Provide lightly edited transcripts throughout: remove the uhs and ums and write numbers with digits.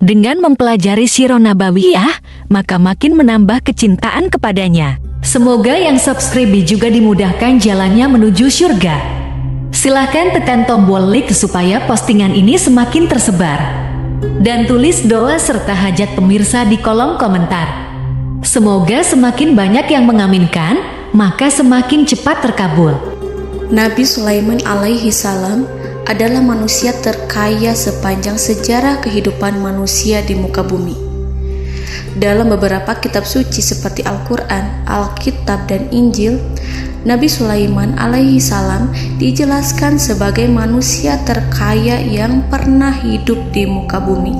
Dengan mempelajari Sirah Nabawiyah, maka makin menambah kecintaan kepadanya. Semoga yang subscribe juga dimudahkan jalannya menuju surga. Silahkan tekan tombol like supaya postingan ini semakin tersebar. Dan tulis doa serta hajat pemirsa di kolom komentar. Semoga semakin banyak yang mengaminkan, maka semakin cepat terkabul. Nabi Sulaiman alaihi salam adalah manusia terkaya sepanjang sejarah kehidupan manusia di muka bumi. Dalam beberapa kitab suci seperti Al-Quran, Alkitab, dan Injil, Nabi Sulaiman alaihi salam dijelaskan sebagai manusia terkaya yang pernah hidup di muka bumi.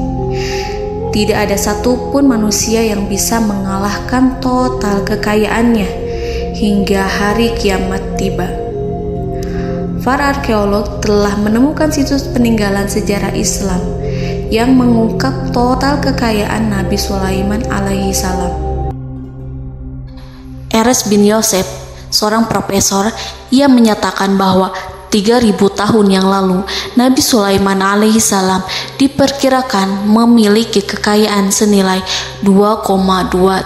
Tidak ada satupun manusia yang bisa mengalahkan total kekayaannya hingga hari kiamat tiba. Para arkeolog telah menemukan situs peninggalan sejarah Islam yang mengungkap total kekayaan Nabi Sulaiman alaihi salam. Erez bin Yosef, seorang profesor, ia menyatakan bahwa 3000 tahun yang lalu Nabi Sulaiman alaihi salam diperkirakan memiliki kekayaan senilai 2,2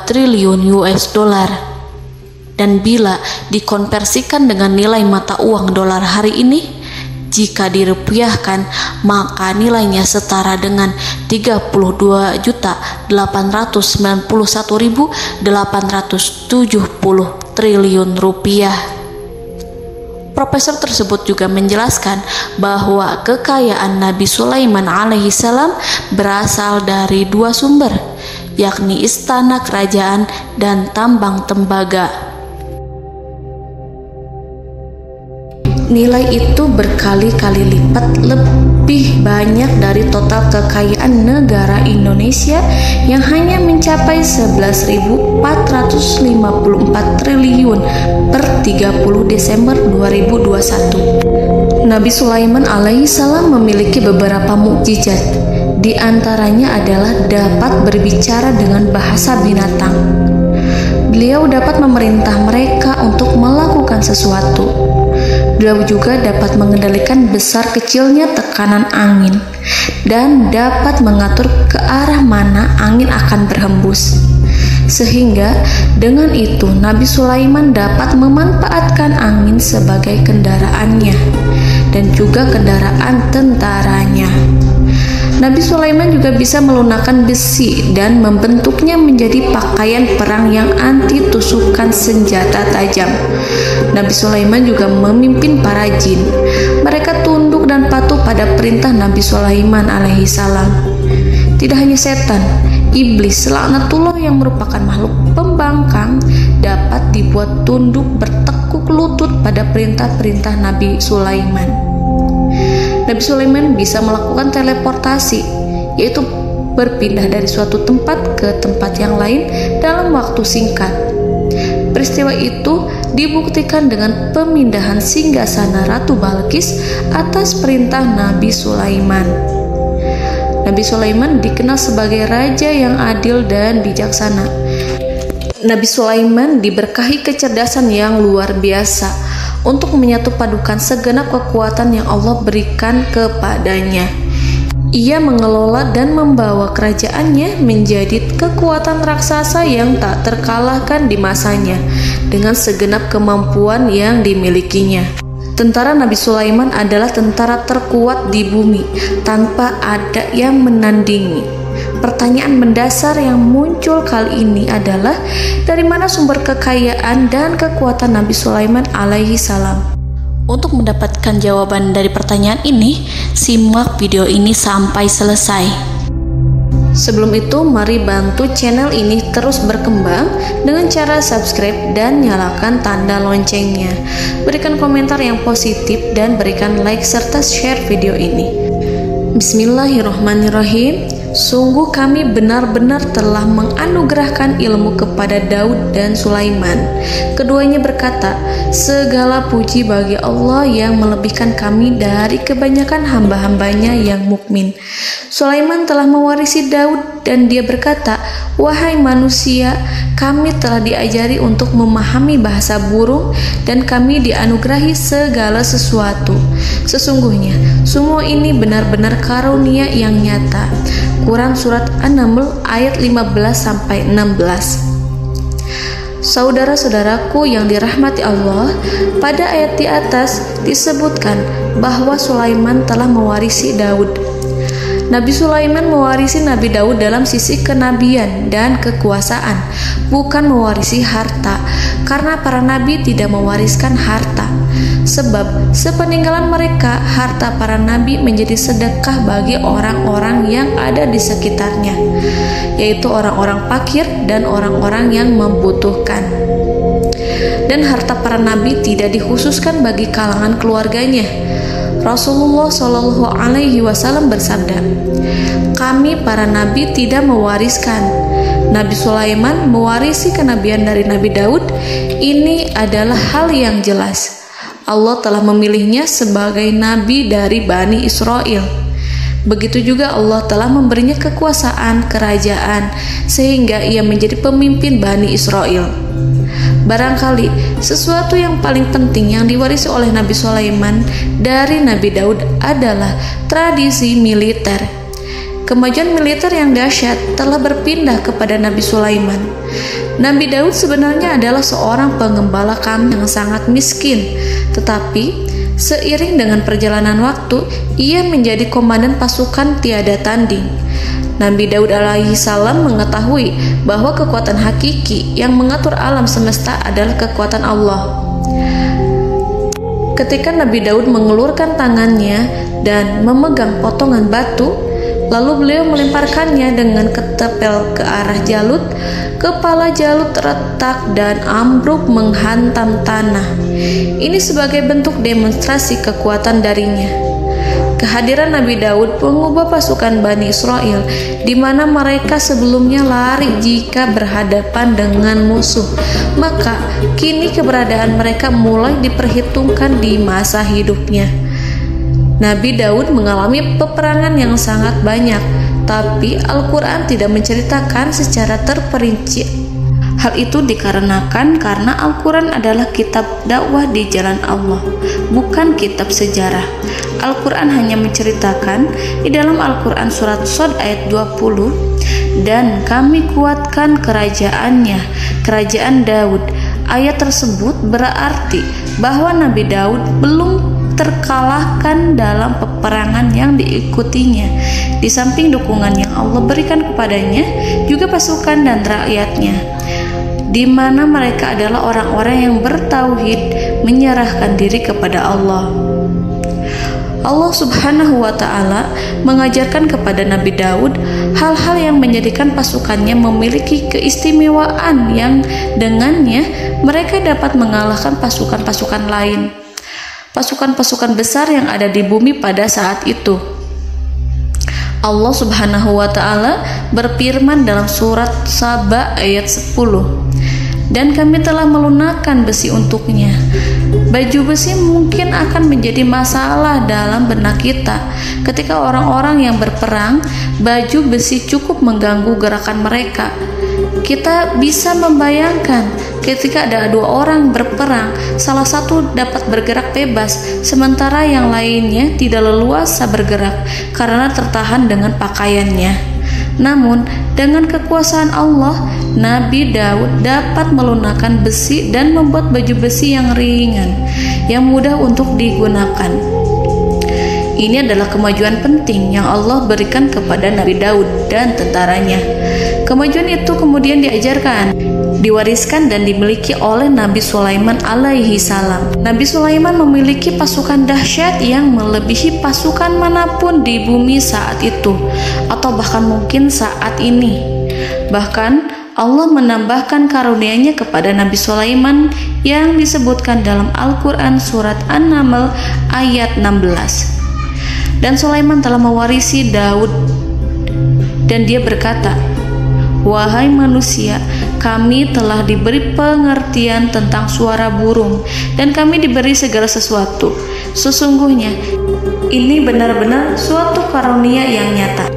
triliun US dollar. Dan bila dikonversikan dengan nilai mata uang dolar hari ini, jika dirupiahkan, maka nilainya setara dengan 32.891.870 triliun rupiah. Profesor tersebut juga menjelaskan bahwa kekayaan Nabi Sulaiman alaihi salam berasal dari dua sumber, yakni istana kerajaan dan tambang tembaga. Nilai itu berkali-kali lipat lebih banyak dari total kekayaan negara Indonesia yang hanya mencapai 11.454 triliun per 30 Desember 2021. Nabi Sulaiman alaihi salam memiliki beberapa mukjizat. Di antaranya adalah dapat berbicara dengan bahasa binatang. Beliau dapat memerintah mereka untuk melakukan sesuatu. Beliau juga dapat mengendalikan besar kecilnya tekanan angin dan dapat mengatur ke arah mana angin akan berhembus. Sehingga dengan itu Nabi Sulaiman dapat memanfaatkan angin sebagai kendaraannya dan juga kendaraan tentaranya. Nabi Sulaiman juga bisa melunakkan besi dan membentuknya menjadi pakaian perang yang anti tusukan senjata tajam. Nabi Sulaiman juga memimpin para jin. Mereka tunduk dan patuh pada perintah Nabi Sulaiman alaihi salam. Tidak hanya setan, iblis laknatullah yang merupakan makhluk pembangkang dapat dibuat tunduk bertekuk lutut pada perintah-perintah Nabi Sulaiman. Nabi Sulaiman bisa melakukan teleportasi, yaitu berpindah dari suatu tempat ke tempat yang lain dalam waktu singkat. Peristiwa itu dibuktikan dengan pemindahan singgasana Ratu Balqis atas perintah Nabi Sulaiman. Nabi Sulaiman dikenal sebagai raja yang adil dan bijaksana. Nabi Sulaiman diberkahi kecerdasan yang luar biasa untuk menyatu padukan segenap kekuatan yang Allah berikan kepadanya. Ia mengelola dan membawa kerajaannya menjadi kekuatan raksasa yang tak terkalahkan di masanya dengan segenap kemampuan yang dimilikinya. Tentara Nabi Sulaiman adalah tentara terkuat di bumi tanpa ada yang menandingi. Pertanyaan mendasar yang muncul kali ini adalah dari mana sumber kekayaan dan kekuatan Nabi Sulaiman alaihi salam? Untuk mendapatkan jawaban dari pertanyaan ini, simak video ini sampai selesai. Sebelum itu, mari bantu channel ini terus berkembang dengan cara subscribe dan nyalakan tanda loncengnya. Berikan komentar yang positif dan berikan like serta share video ini. Bismillahirrahmanirrahim. Sungguh kami benar-benar telah menganugerahkan ilmu kepada Daud dan Sulaiman. Keduanya berkata, segala puji bagi Allah yang melebihkan kami dari kebanyakan hamba-hambanya yang mukmin. Sulaiman telah mewarisi Daud dan dia berkata, "Wahai manusia, kami telah diajari untuk memahami bahasa burung dan kami dianugerahi segala sesuatu. Sesungguhnya semua ini benar-benar karunia yang nyata." Quran Surat An-Naml ayat 15-16. Saudara-saudaraku yang dirahmati Allah, pada ayat di atas disebutkan bahwa Sulaiman telah mewarisi Daud. Nabi Sulaiman mewarisi Nabi Daud dalam sisi kenabian dan kekuasaan, bukan mewarisi harta, karena para nabi tidak mewariskan harta. Sebab sepeninggalan mereka, harta para nabi menjadi sedekah bagi orang-orang yang ada di sekitarnya, yaitu orang-orang fakir dan orang-orang yang membutuhkan. Dan harta para nabi tidak dikhususkan bagi kalangan keluarganya. Rasulullah Shallallahu Alaihi Wasallam bersabda, "Kami para nabi tidak mewariskan. Nabi Sulaiman mewarisi kenabian dari Nabi Daud. Ini adalah hal yang jelas. Allah telah memilihnya sebagai nabi dari Bani Israel. Begitu juga Allah telah memberinya kekuasaan kerajaan sehingga ia menjadi pemimpin Bani Israel." Barangkali sesuatu yang paling penting yang diwarisi oleh Nabi Sulaiman dari Nabi Daud adalah tradisi militer. Kemajuan militer yang dahsyat telah berpindah kepada Nabi Sulaiman. Nabi Daud sebenarnya adalah seorang pengembala kambing yang sangat miskin, tetapi seiring dengan perjalanan waktu, ia menjadi komandan pasukan tiada tanding. Nabi Daud alaihi salam mengetahui bahwa kekuatan hakiki yang mengatur alam semesta adalah kekuatan Allah. Ketika Nabi Daud mengulurkan tangannya dan memegang potongan batu, lalu beliau melemparkannya dengan ketepel ke arah Jalut, kepala Jalut retak dan ambruk menghantam tanah. Ini sebagai bentuk demonstrasi kekuatan darinya. Kehadiran Nabi Daud mengubah pasukan Bani Israel, di mana mereka sebelumnya lari jika berhadapan dengan musuh. Maka kini keberadaan mereka mulai diperhitungkan di masa hidupnya. Nabi Daud mengalami peperangan yang sangat banyak, tapi Al-Quran tidak menceritakan secara terperinci. Hal itu dikarenakan karena Al-Quran adalah kitab dakwah di jalan Allah, bukan kitab sejarah. Al-Quran hanya menceritakan di dalam Al-Quran surat Shad ayat 20, "Dan kami kuatkan kerajaannya, kerajaan Daud." Ayat tersebut berarti bahwa Nabi Daud belum terkalahkan dalam peperangan yang diikutinya. Di samping dukungan yang Allah berikan kepadanya, juga pasukan dan rakyatnya, di mana mereka adalah orang-orang yang bertauhid, menyerahkan diri kepada Allah. Allah Subhanahu wa Ta'ala mengajarkan kepada Nabi Daud hal-hal yang menjadikan pasukannya memiliki keistimewaan yang dengannya mereka dapat mengalahkan pasukan-pasukan lain, pasukan-pasukan besar yang ada di bumi pada saat itu. Allah Subhanahu wa Ta'ala berfirman dalam surat Saba ayat 10, "Dan kami telah melunakkan besi untuknya." Baju besi mungkin akan menjadi masalah dalam benak kita. Ketika orang-orang yang berperang, baju besi cukup mengganggu gerakan mereka. Kita bisa membayangkan ketika ada dua orang berperang, salah satu dapat bergerak bebas, sementara yang lainnya tidak leluasa bergerak karena tertahan dengan pakaiannya. Namun, dengan kekuasaan Allah, Nabi Daud dapat melunakkan besi dan membuat baju besi yang ringan, yang mudah untuk digunakan. Ini adalah kemajuan penting yang Allah berikan kepada Nabi Daud dan tentaranya. Kemajuan itu kemudian diajarkan, diwariskan dan dimiliki oleh Nabi Sulaiman alaihi salam. Nabi Sulaiman memiliki pasukan dahsyat yang melebihi pasukan manapun di bumi saat itu, atau bahkan mungkin saat ini. Bahkan Allah menambahkan karunia-Nya kepada Nabi Sulaiman yang disebutkan dalam Al-Quran surat An-Naml ayat 16. Dan Sulaiman telah mewarisi Daud, dan dia berkata, "Wahai manusia, kami telah diberi pengertian tentang suara burung, dan kami diberi segala sesuatu. Sesungguhnya, ini benar-benar suatu karunia yang nyata."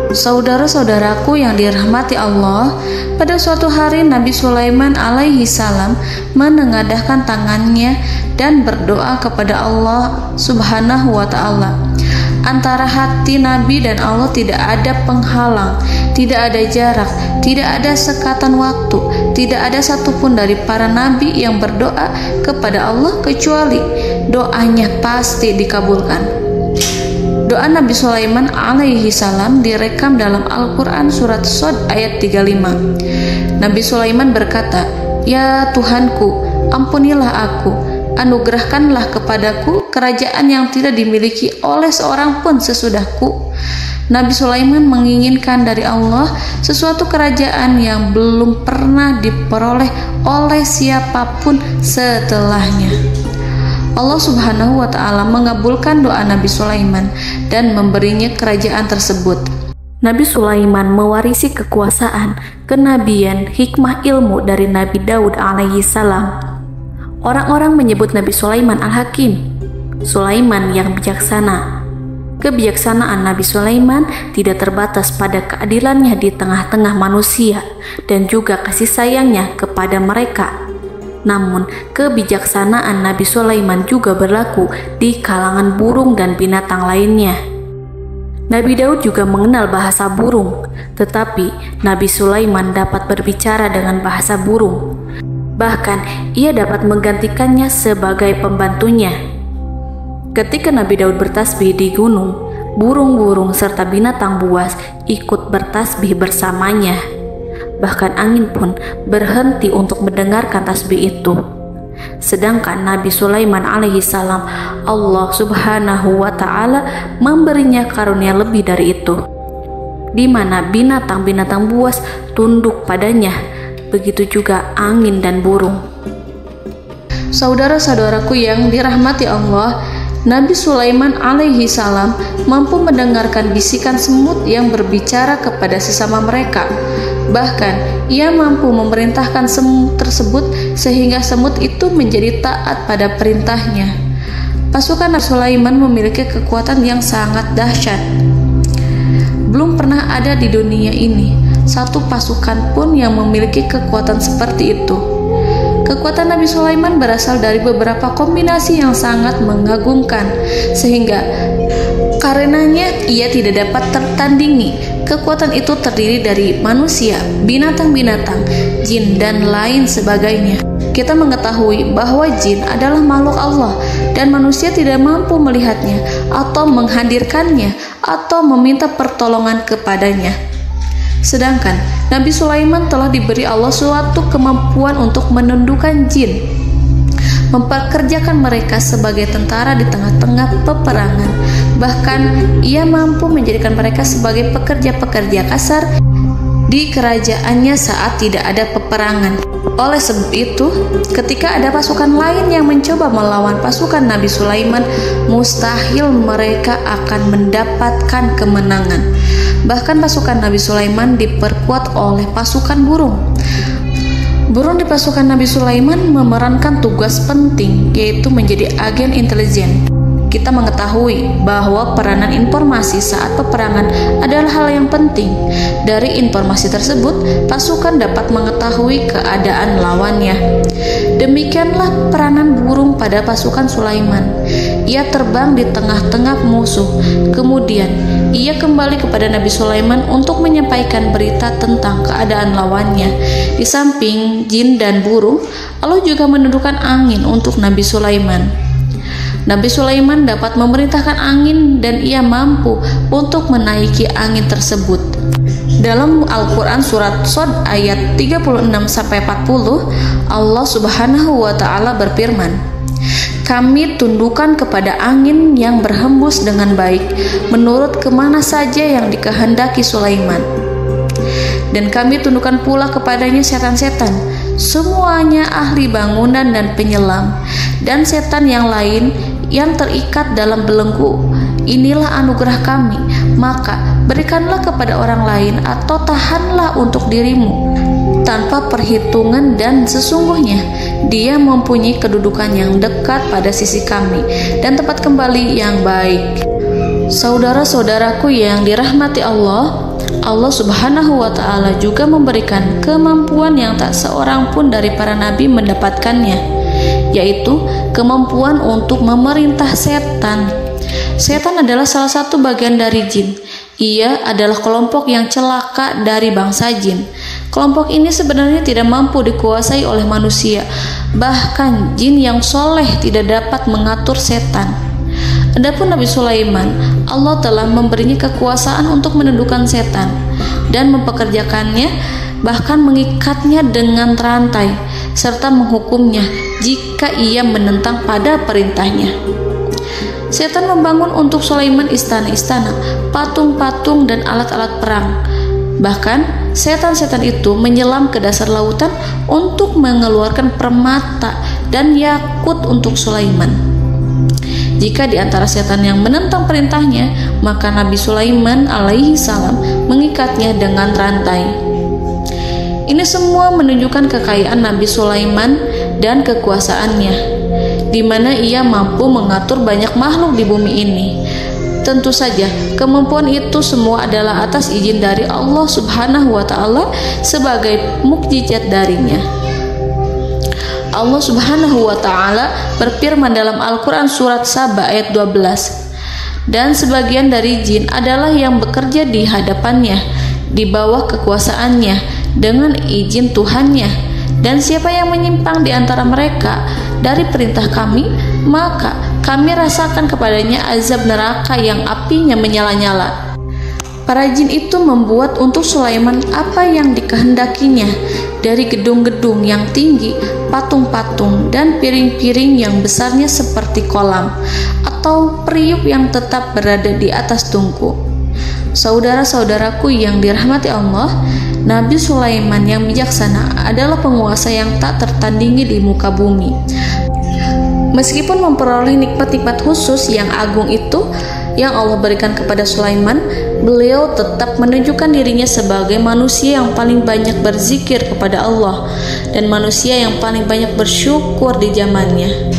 Saudara-saudaraku yang dirahmati Allah, pada suatu hari Nabi Sulaiman alaihi salam menengadahkan tangannya dan berdoa kepada Allah Subhanahu wa ta'ala. Antara hati Nabi dan Allah tidak ada penghalang, tidak ada jarak, tidak ada sekatan waktu, tidak ada satupun dari para nabi yang berdoa kepada Allah kecuali doanya pasti dikabulkan. Doa Nabi Sulaiman alaihi salam direkam dalam Al-Quran surat Shad ayat 35. Nabi Sulaiman berkata, "Ya Tuhanku, ampunilah aku, anugerahkanlah kepadaku kerajaan yang tidak dimiliki oleh seorang pun sesudahku." Nabi Sulaiman menginginkan dari Allah sesuatu kerajaan yang belum pernah diperoleh oleh siapapun setelahnya. Allah Subhanahu wa ta'ala mengabulkan doa Nabi Sulaiman dan memberinya kerajaan tersebut. Nabi Sulaiman mewarisi kekuasaan, kenabian, hikmah ilmu dari Nabi Daud alaihi salam. Orang-orang menyebut Nabi Sulaiman Al-Hakim, Sulaiman yang bijaksana. Kebijaksanaan Nabi Sulaiman tidak terbatas pada keadilannya di tengah-tengah manusia dan juga kasih sayangnya kepada mereka. Namun, kebijaksanaan Nabi Sulaiman juga berlaku di kalangan burung dan binatang lainnya. Nabi Daud juga mengenal bahasa burung, tetapi Nabi Sulaiman dapat berbicara dengan bahasa burung. Bahkan, ia dapat menggantikannya sebagai pembantunya. Ketika Nabi Daud bertasbih di gunung, burung-burung serta binatang buas ikut bertasbih bersamanya. Bahkan angin pun berhenti untuk mendengarkan tasbih itu. Sedangkan Nabi Sulaiman alaihi salam, Allah Subhanahu wa ta'ala memberinya karunia lebih dari itu, di mana binatang-binatang buas tunduk padanya, begitu juga angin dan burung. Saudara-saudaraku yang dirahmati Allah, Nabi Sulaiman alaihi salam mampu mendengarkan bisikan semut yang berbicara kepada sesama mereka. Bahkan, ia mampu memerintahkan semut tersebut sehingga semut itu menjadi taat pada perintahnya. Pasukan Nabi Sulaiman memiliki kekuatan yang sangat dahsyat. Belum pernah ada di dunia ini satu pasukan pun yang memiliki kekuatan seperti itu. Kekuatan Nabi Sulaiman berasal dari beberapa kombinasi yang sangat mengagumkan, sehingga karenanya ia tidak dapat tertandingi. Kekuatan itu terdiri dari manusia, binatang-binatang, jin, dan lain sebagainya. Kita mengetahui bahwa jin adalah makhluk Allah dan manusia tidak mampu melihatnya atau menghadirkannya atau meminta pertolongan kepadanya. Sedangkan Nabi Sulaiman telah diberi Allah suatu kemampuan untuk menundukkan jin, mempekerjakan mereka sebagai tentara di tengah-tengah peperangan. Bahkan ia mampu menjadikan mereka sebagai pekerja-pekerja kasar di kerajaannya saat tidak ada peperangan. Oleh sebab itu, ketika ada pasukan lain yang mencoba melawan pasukan Nabi Sulaiman, mustahil mereka akan mendapatkan kemenangan. Bahkan pasukan Nabi Sulaiman diperkuat oleh pasukan burung. Burung di pasukan Nabi Sulaiman memerankan tugas penting, yaitu menjadi agen intelijen. Kita mengetahui bahwa peranan informasi saat peperangan adalah hal yang penting. Dari informasi tersebut, pasukan dapat mengetahui keadaan lawannya. Demikianlah peranan burung pada pasukan Sulaiman. Ia terbang di tengah-tengah musuh. Kemudian, ia kembali kepada Nabi Sulaiman untuk menyampaikan berita tentang keadaan lawannya. Di samping jin dan burung, Allah juga menundukkan angin untuk Nabi Sulaiman. Nabi Sulaiman dapat memerintahkan angin dan ia mampu untuk menaiki angin tersebut. Dalam Al-Quran surat Shad ayat 36-40, Allah Subhanahu wa ta'ala berfirman, "Kami tundukkan kepada angin yang berhembus dengan baik menurut kemana saja yang dikehendaki Sulaiman. Dan kami tundukkan pula kepadanya setan-setan, semuanya ahli bangunan dan penyelam, dan setan yang lain yang terikat dalam belenggu. Inilah anugerah kami, maka berikanlah kepada orang lain atau tahanlah untuk dirimu tanpa perhitungan, dan sesungguhnya dia mempunyai kedudukan yang dekat pada sisi kami dan tempat kembali yang baik." Saudara-saudaraku yang dirahmati Allah, Allah Subhanahu wa Ta'ala juga memberikan kemampuan yang tak seorang pun dari para nabi mendapatkannya, yaitu kemampuan untuk memerintah setan. Setan adalah salah satu bagian dari jin. Ia adalah kelompok yang celaka dari bangsa jin. Kelompok ini sebenarnya tidak mampu dikuasai oleh manusia. Bahkan jin yang soleh tidak dapat mengatur setan. Adapun Nabi Sulaiman, Allah telah memberinya kekuasaan untuk menundukkan setan dan mempekerjakannya, bahkan mengikatnya dengan rantai serta menghukumnya jika ia menentang pada perintahnya. Setan membangun untuk Sulaiman istana-istana, patung-patung dan alat-alat perang. Bahkan setan-setan itu menyelam ke dasar lautan untuk mengeluarkan permata dan yakut untuk Sulaiman. Jika di antara setan yang menentang perintahnya, maka Nabi Sulaiman alaihi salam mengikatnya dengan rantai. Ini semua menunjukkan kekayaan Nabi Sulaiman dan kekuasaannya, di mana ia mampu mengatur banyak makhluk di bumi ini. Tentu saja, kemampuan itu semua adalah atas izin dari Allah Subhanahu wa Ta'ala sebagai mukjizat darinya. Allah Subhanahu wa Ta'ala berfirman dalam Al-Quran surat Saba ayat 12, dan sebagian dari jin adalah yang bekerja di hadapannya di bawah kekuasaannya dengan izin Tuhannya, dan siapa yang menyimpang di antara mereka dari perintah kami, maka kami rasakan kepadanya azab neraka yang apinya menyala-nyala. Para jin itu membuat untuk Sulaiman apa yang dikehendakinya, dari gedung-gedung yang tinggi, patung-patung, dan piring-piring yang besarnya seperti kolam, atau periuk yang tetap berada di atas tungku. Saudara-saudaraku yang dirahmati Allah, Nabi Sulaiman yang bijaksana adalah penguasa yang tak tertandingi di muka bumi. Meskipun memperoleh nikmat-nikmat khusus yang agung itu yang Allah berikan kepada Sulaiman, beliau tetap menunjukkan dirinya sebagai manusia yang paling banyak berzikir kepada Allah dan manusia yang paling banyak bersyukur di zamannya.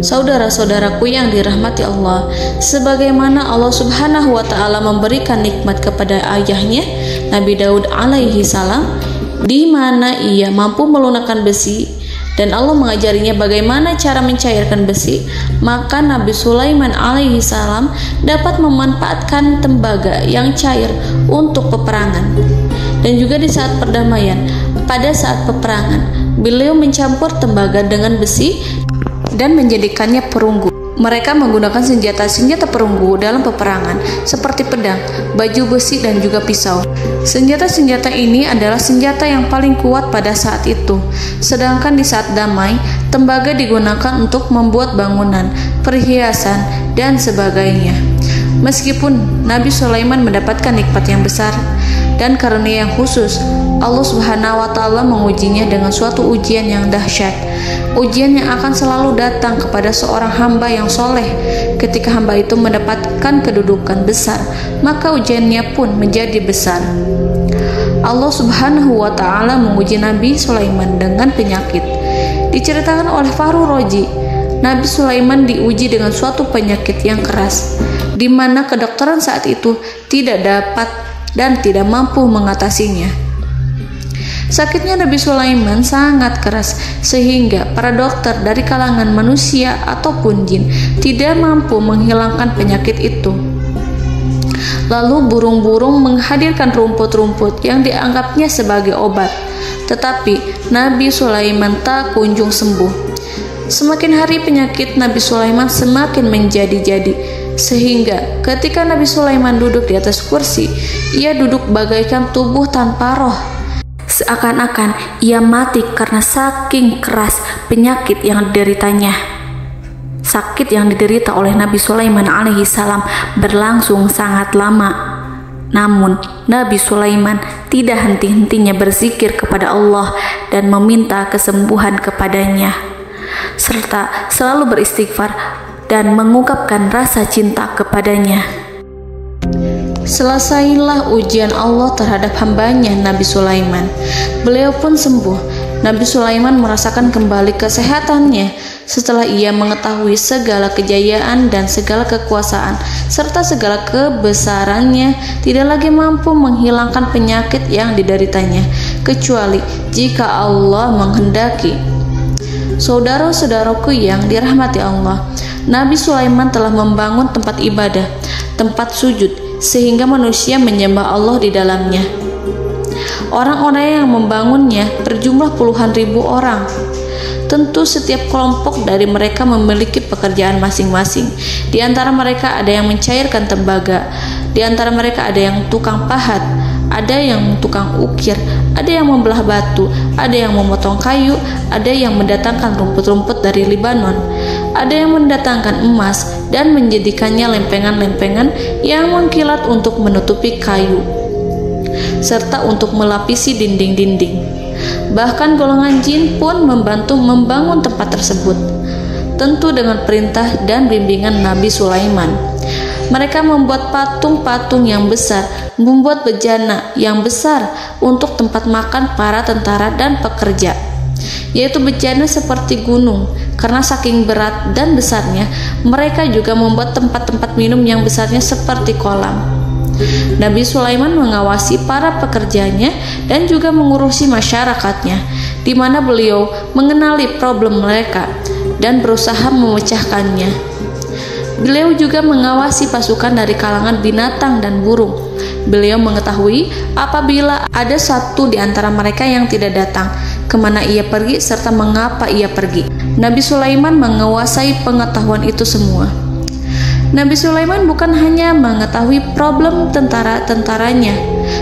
Saudara-saudaraku yang dirahmati Allah, sebagaimana Allah Subhanahu wa Ta'ala memberikan nikmat kepada ayahnya Nabi Daud alaihi salam, di mana ia mampu melunakkan besi dan Allah mengajarinya bagaimana cara mencairkan besi, maka Nabi Sulaiman alaihi salam dapat memanfaatkan tembaga yang cair untuk peperangan. Dan juga di saat perdamaian, pada saat peperangan, beliau mencampur tembaga dengan besi dan menjadikannya perunggu. Mereka menggunakan senjata-senjata perunggu dalam peperangan seperti pedang, baju besi, dan juga pisau. Senjata-senjata ini adalah senjata yang paling kuat pada saat itu. Sedangkan di saat damai, tembaga digunakan untuk membuat bangunan, perhiasan, dan sebagainya. Meskipun Nabi Sulaiman mendapatkan nikmat yang besar dan karunia yang khusus, Allah Subhanahu wa Ta'ala mengujinya dengan suatu ujian yang dahsyat. Ujian yang akan selalu datang kepada seorang hamba yang soleh. Ketika hamba itu mendapatkan kedudukan besar, maka ujiannya pun menjadi besar. Allah Subhanahu wa Ta'ala menguji Nabi Sulaiman dengan penyakit. Diceritakan oleh Fahru Roji, Nabi Sulaiman diuji dengan suatu penyakit yang keras, di mana kedokteran saat itu tidak dapat dan tidak mampu mengatasinya. Sakitnya Nabi Sulaiman sangat keras sehingga para dokter dari kalangan manusia ataupun jin tidak mampu menghilangkan penyakit itu. Lalu burung-burung menghadirkan rumput-rumput yang dianggapnya sebagai obat, tetapi Nabi Sulaiman tak kunjung sembuh. Semakin hari penyakit Nabi Sulaiman semakin menjadi-jadi, sehingga ketika Nabi Sulaiman duduk di atas kursi, ia duduk bagaikan tubuh tanpa roh. Seakan-akan ia mati karena saking keras penyakit yang dideritanya. Sakit yang diderita oleh Nabi Sulaiman alaihi salam berlangsung sangat lama. Namun Nabi Sulaiman tidak henti-hentinya berzikir kepada Allah dan meminta kesembuhan kepadanya, serta selalu beristighfar dan mengungkapkan rasa cinta kepadanya. Selesailah ujian Allah terhadap hambanya Nabi Sulaiman. Beliau pun sembuh Nabi Sulaiman merasakan kembali kesehatannya setelah ia mengetahui segala kejayaan dan segala kekuasaan serta segala kebesarannya tidak lagi mampu menghilangkan penyakit yang dideritanya kecuali jika Allah menghendaki. Saudara-saudaraku yang dirahmati Allah, Nabi Sulaiman telah membangun tempat ibadah, tempat sujud, sehingga manusia menyembah Allah di dalamnya. Orang-orang yang membangunnya berjumlah puluhan ribu orang. Tentu setiap kelompok dari mereka memiliki pekerjaan masing-masing. Di antara mereka ada yang mencairkan tembaga, di antara mereka ada yang tukang pahat, ada yang tukang ukir, ada yang membelah batu, ada yang memotong kayu, ada yang mendatangkan rumput-rumput dari Libanon, ada yang mendatangkan emas dan menjadikannya lempengan-lempengan yang mengkilat untuk menutupi kayu serta untuk melapisi dinding-dinding. Bahkan golongan jin pun membantu membangun tempat tersebut, tentu dengan perintah dan bimbingan Nabi Sulaiman. Mereka membuat patung-patung yang besar, membuat bejana yang besar untuk tempat makan para tentara dan pekerja, yaitu bejana seperti gunung. Karena saking berat dan besarnya, mereka juga membuat tempat-tempat minum yang besarnya seperti kolam. Nabi Sulaiman mengawasi para pekerjanya dan juga mengurusi masyarakatnya, di mana beliau mengenali problem mereka dan berusaha memecahkannya. Beliau juga mengawasi pasukan dari kalangan binatang dan burung. Beliau mengetahui apabila ada satu di antara mereka yang tidak datang, kemana ia pergi serta mengapa ia pergi. Nabi Sulaiman menguasai pengetahuan itu semua. Nabi Sulaiman bukan hanya mengetahui problem tentara-tentaranya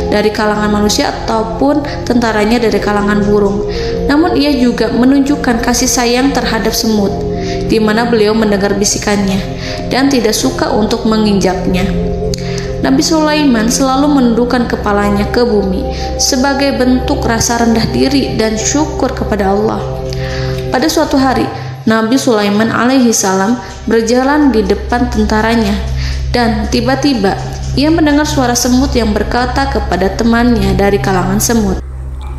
dari kalangan manusia ataupun tentaranya dari kalangan burung, namun ia juga menunjukkan kasih sayang terhadap semut, di mana beliau mendengar bisikannya dan tidak suka untuk menginjaknya. Nabi Sulaiman selalu menundukkan kepalanya ke bumi sebagai bentuk rasa rendah diri dan syukur kepada Allah. Pada suatu hari, Nabi Sulaiman alaihi salam berjalan di depan tentaranya dan tiba-tiba ia mendengar suara semut yang berkata kepada temannya dari kalangan semut.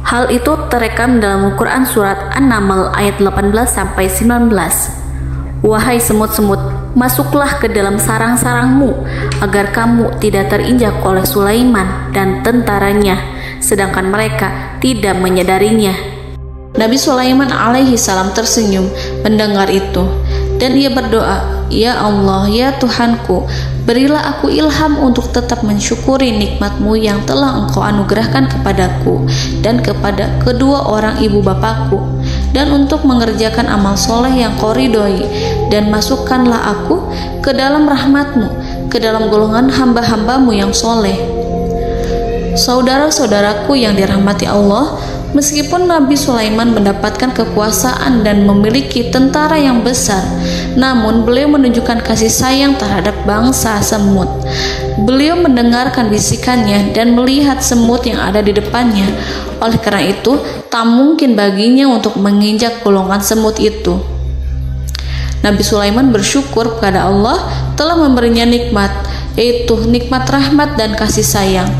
Hal itu terekam dalam Al-Quran surat An-Naml ayat 18-19. Wahai semut-semut, masuklah ke dalam sarang-sarangmu agar kamu tidak terinjak oleh Sulaiman dan tentaranya, sedangkan mereka tidak menyadarinya. Nabi Sulaiman alaihi salam tersenyum mendengar itu dan ia berdoa, "Ya Allah, ya Tuhanku, berilah aku ilham untuk tetap mensyukuri nikmat-Mu yang telah Engkau anugerahkan kepadaku dan kepada kedua orang ibu bapakku, dan untuk mengerjakan amal soleh yang Kau ridhoi, dan masukkanlah aku ke dalam rahmat-Mu, ke dalam golongan hamba-hamba-Mu yang soleh." Saudara-saudaraku yang dirahmati Allah, meskipun Nabi Sulaiman mendapatkan kekuasaan dan memiliki tentara yang besar, namun beliau menunjukkan kasih sayang terhadap bangsa semut. Beliau mendengarkan bisikannya dan melihat semut yang ada di depannya. Oleh karena itu, tak mungkin baginya untuk menginjak golongan semut itu. Nabi Sulaiman bersyukur kepada Allah telah memberinya nikmat, yaitu nikmat rahmat dan kasih sayang.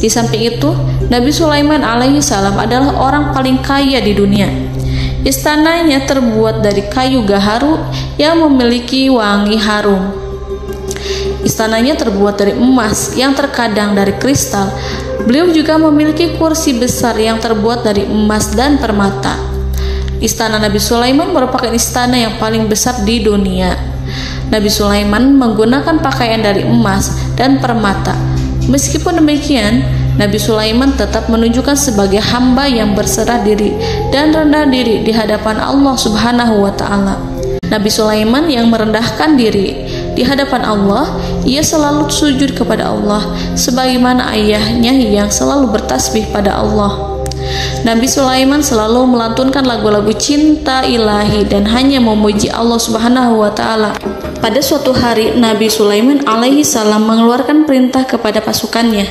Di samping itu, Nabi Sulaiman alaihi salam adalah orang paling kaya di dunia. Istananya terbuat dari kayu gaharu yang memiliki wangi harum. Istananya terbuat dari emas yang terkadang dari kristal. Beliau juga memiliki kursi besar yang terbuat dari emas dan permata. Istana Nabi Sulaiman merupakan istana yang paling besar di dunia. Nabi Sulaiman menggunakan pakaian dari emas dan permata. Meskipun demikian, Nabi Sulaiman tetap menunjukkan sebagai hamba yang berserah diri dan rendah diri di hadapan Allah Subhanahu wa Ta'ala. Nabi Sulaiman yang merendahkan diri di hadapan Allah, ia selalu sujud kepada Allah, sebagaimana ayahnya yang selalu bertasbih pada Allah. Nabi Sulaiman selalu melantunkan lagu-lagu cinta ilahi dan hanya memuji Allah Subhanahu wa Ta'ala. Pada suatu hari, Nabi Sulaiman alaihi salam mengeluarkan perintah kepada pasukannya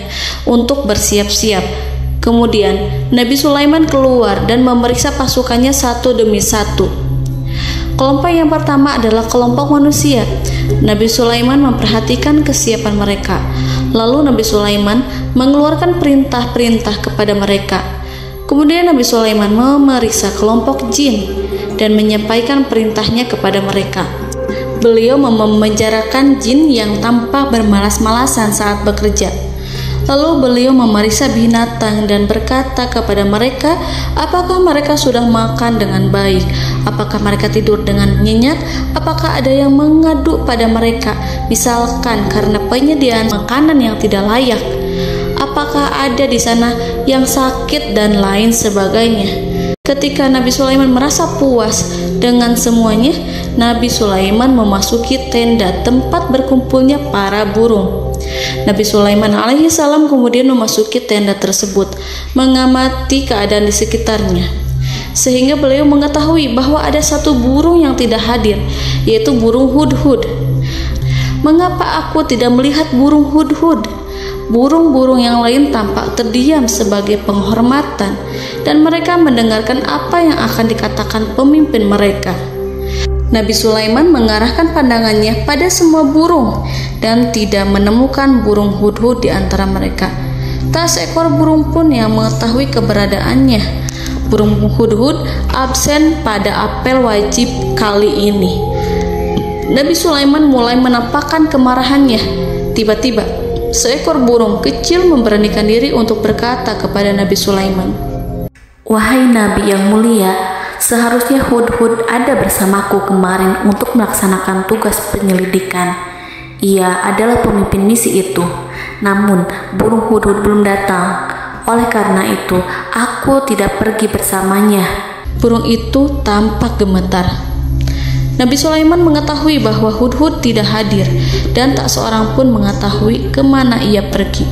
untuk bersiap-siap. Kemudian, Nabi Sulaiman keluar dan memeriksa pasukannya satu demi satu. Kelompok yang pertama adalah kelompok manusia. Nabi Sulaiman memperhatikan kesiapan mereka. Lalu Nabi Sulaiman mengeluarkan perintah-perintah kepada mereka. Kemudian Nabi Sulaiman memeriksa kelompok jin dan menyampaikan perintahnya kepada mereka. Beliau memenjarakan jin yang tampak bermalas-malasan saat bekerja. Lalu beliau memeriksa binatang dan berkata kepada mereka, apakah mereka sudah makan dengan baik? Apakah mereka tidur dengan nyenyak? Apakah ada yang mengadu pada mereka, misalkan karena penyediaan makanan yang tidak layak? Apakah ada di sana yang sakit dan lain sebagainya? Ketika Nabi Sulaiman merasa puas dengan semuanya, Nabi Sulaiman memasuki tenda tempat berkumpulnya para burung. Nabi Sulaiman alaihissalam kemudian memasuki tenda tersebut, mengamati keadaan di sekitarnya, sehingga beliau mengetahui bahwa ada satu burung yang tidak hadir, yaitu burung hudhud. Mengapa aku tidak melihat burung hudhud? Burung-burung yang lain tampak terdiam sebagai penghormatan, dan mereka mendengarkan apa yang akan dikatakan pemimpin mereka. Nabi Sulaiman mengarahkan pandangannya pada semua burung dan tidak menemukan burung hudhud di antara mereka. Tak seekor burung pun yang mengetahui keberadaannya. Burung hudhud absen pada apel wajib kali ini. Nabi Sulaiman mulai menampakkan kemarahannya. Tiba-tiba, seekor burung kecil memberanikan diri untuk berkata kepada Nabi Sulaiman, "Wahai Nabi yang mulia, seharusnya hudhud ada bersamaku kemarin untuk melaksanakan tugas penyelidikan. Ia adalah pemimpin misi itu. Namun, burung hudhud belum datang. Oleh karena itu, aku tidak pergi bersamanya." Burung itu tampak gemetar. Nabi Sulaiman mengetahui bahwa hudhud tidak hadir dan tak seorang pun mengetahui kemana ia pergi.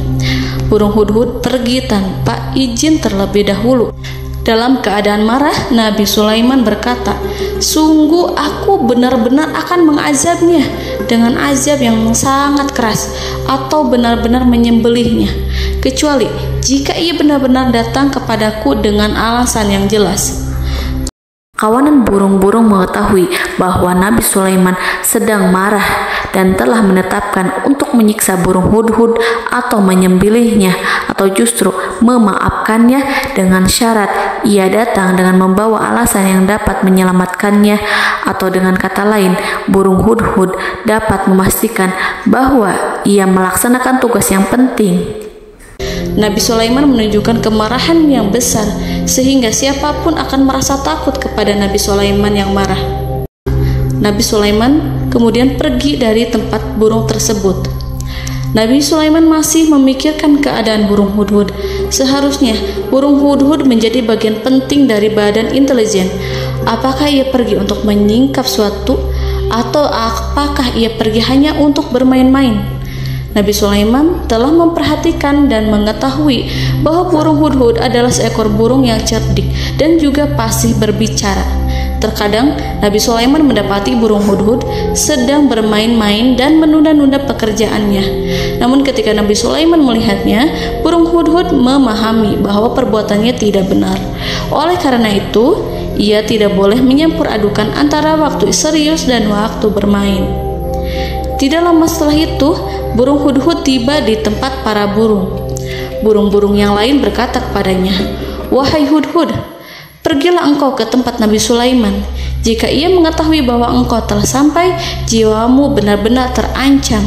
Burung hudhud pergi tanpa izin terlebih dahulu. Dalam keadaan marah, Nabi Sulaiman berkata, "Sungguh aku benar-benar akan mengazabnya dengan azab yang sangat keras atau benar-benar menyembelihnya, kecuali jika ia benar-benar datang kepadaku dengan alasan yang jelas." Kawanan burung-burung mengetahui bahwa Nabi Sulaiman sedang marah dan telah menetapkan untuk menyiksa burung hudhud atau menyembelihnya atau justru memaafkannya dengan syarat ia datang dengan membawa alasan yang dapat menyelamatkannya, atau dengan kata lain, burung hudhud dapat memastikan bahwa ia melaksanakan tugas yang penting. Nabi Sulaiman menunjukkan kemarahan yang besar sehingga siapapun akan merasa takut kepada Nabi Sulaiman yang marah. Nabi Sulaiman kemudian pergi dari tempat burung tersebut. Nabi Sulaiman masih memikirkan keadaan burung hudhud. Seharusnya burung hudhud menjadi bagian penting dari badan intelijen. Apakah ia pergi untuk menyingkap suatu, atau apakah ia pergi hanya untuk bermain-main? Nabi Sulaiman telah memperhatikan dan mengetahui bahwa burung hudhud adalah seekor burung yang cerdik dan juga fasih berbicara. Terkadang Nabi Sulaiman mendapati burung hudhud sedang bermain-main dan menunda-nunda pekerjaannya. Namun ketika Nabi Sulaiman melihatnya, burung hudhud memahami bahwa perbuatannya tidak benar. Oleh karena itu, ia tidak boleh menyampur adukan antara waktu serius dan waktu bermain. Tidak lama setelah itu, burung hudhud tiba di tempat para burung. Burung-burung yang lain berkata kepadanya, "Wahai hudhud, pergilah engkau ke tempat Nabi Sulaiman. Jika ia mengetahui bahwa engkau telah sampai, jiwamu benar-benar terancam."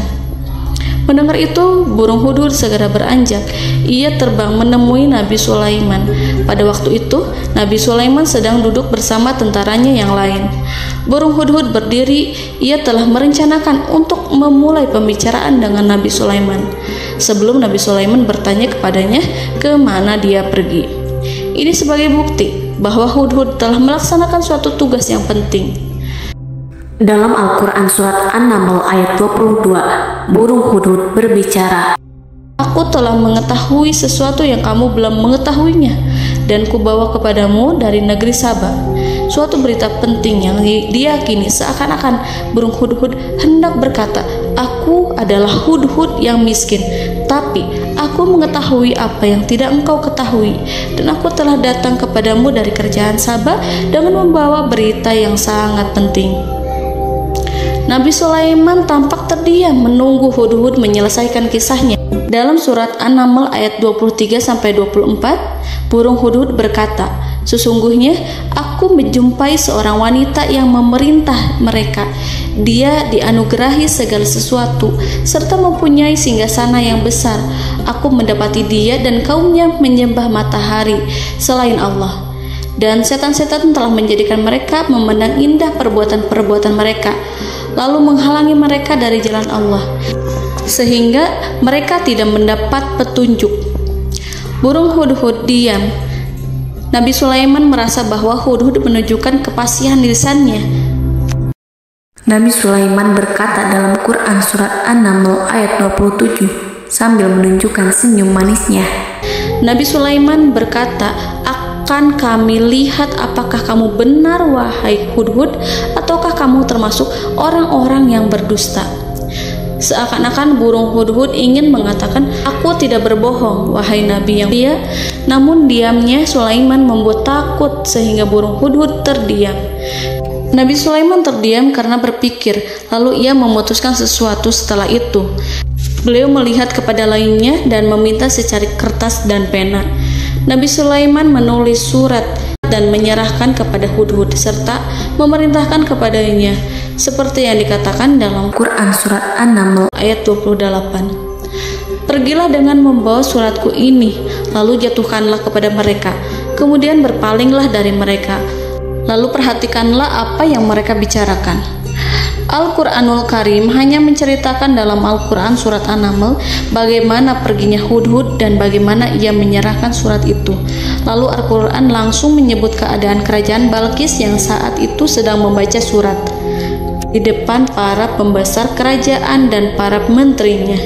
Mendengar itu, burung hudhud segera beranjak. Ia terbang menemui Nabi Sulaiman. Pada waktu itu, Nabi Sulaiman sedang duduk bersama tentaranya yang lain. Burung hudhud berdiri. Ia telah merencanakan untuk memulai pembicaraan dengan Nabi Sulaiman sebelum Nabi Sulaiman bertanya kepadanya kemana dia pergi. Ini sebagai bukti bahwa hudhud telah melaksanakan suatu tugas yang penting. Dalam Al-Quran Surat An-Naml ayat 22, burung hudhud berbicara, "Aku telah mengetahui sesuatu yang kamu belum mengetahuinya, dan kubawa kepadamu dari negeri Saba suatu berita penting yang diyakini seakan-akan burung hudhud hendak berkata, 'Aku adalah hudhud yang miskin, tapi aku mengetahui apa yang tidak engkau ketahui, dan aku telah datang kepadamu dari kerajaan Saba dengan membawa berita yang sangat penting.'" Nabi Sulaiman tampak terdiam menunggu Hudhud menyelesaikan kisahnya. Dalam surat An-Naml ayat 23-24, burung Hudhud berkata, "Sesungguhnya aku menjumpai seorang wanita yang memerintah mereka. Dia dianugerahi segala sesuatu serta mempunyai singgasana yang besar. Aku mendapati dia dan kaumnya menyembah matahari selain Allah. Dan setan-setan telah menjadikan mereka memandang indah perbuatan-perbuatan mereka, lalu menghalangi mereka dari jalan Allah, sehingga mereka tidak mendapat petunjuk." Burung Hudhud diam. Nabi Sulaiman merasa bahwa Hudhud menunjukkan kepasihan lisannya. Nabi Sulaiman berkata dalam Quran surat An-Naml ayat 27 sambil menunjukkan senyum manisnya. Nabi Sulaiman berkata, "Akan kami lihat apakah kamu benar wahai Hudhud, ataukah kamu termasuk orang-orang yang berdusta." Seakan-akan burung Hudhud ingin mengatakan, "Aku tidak berbohong, wahai Nabi yang mulia." Namun diamnya Sulaiman membuat takut sehingga burung Hudhud terdiam. Nabi Sulaiman terdiam karena berpikir, lalu ia memutuskan sesuatu setelah itu. Beliau melihat kepada lainnya dan meminta secari kertas dan pena. Nabi Sulaiman menulis surat dan menyerahkan kepada Hudhud serta memerintahkan kepadanya seperti yang dikatakan dalam Quran surat An-Naml ayat 28. "Pergilah dengan membawa suratku ini, lalu jatuhkanlah kepada mereka, kemudian berpalinglah dari mereka, lalu perhatikanlah apa yang mereka bicarakan." Al-Quranul Karim hanya menceritakan dalam Al-Quran surat An-Naml bagaimana perginya Hudhud dan bagaimana ia menyerahkan surat itu. Lalu Al-Quran langsung menyebut keadaan kerajaan Balqis yang saat itu sedang membaca surat di depan para pembesar kerajaan dan para menterinya.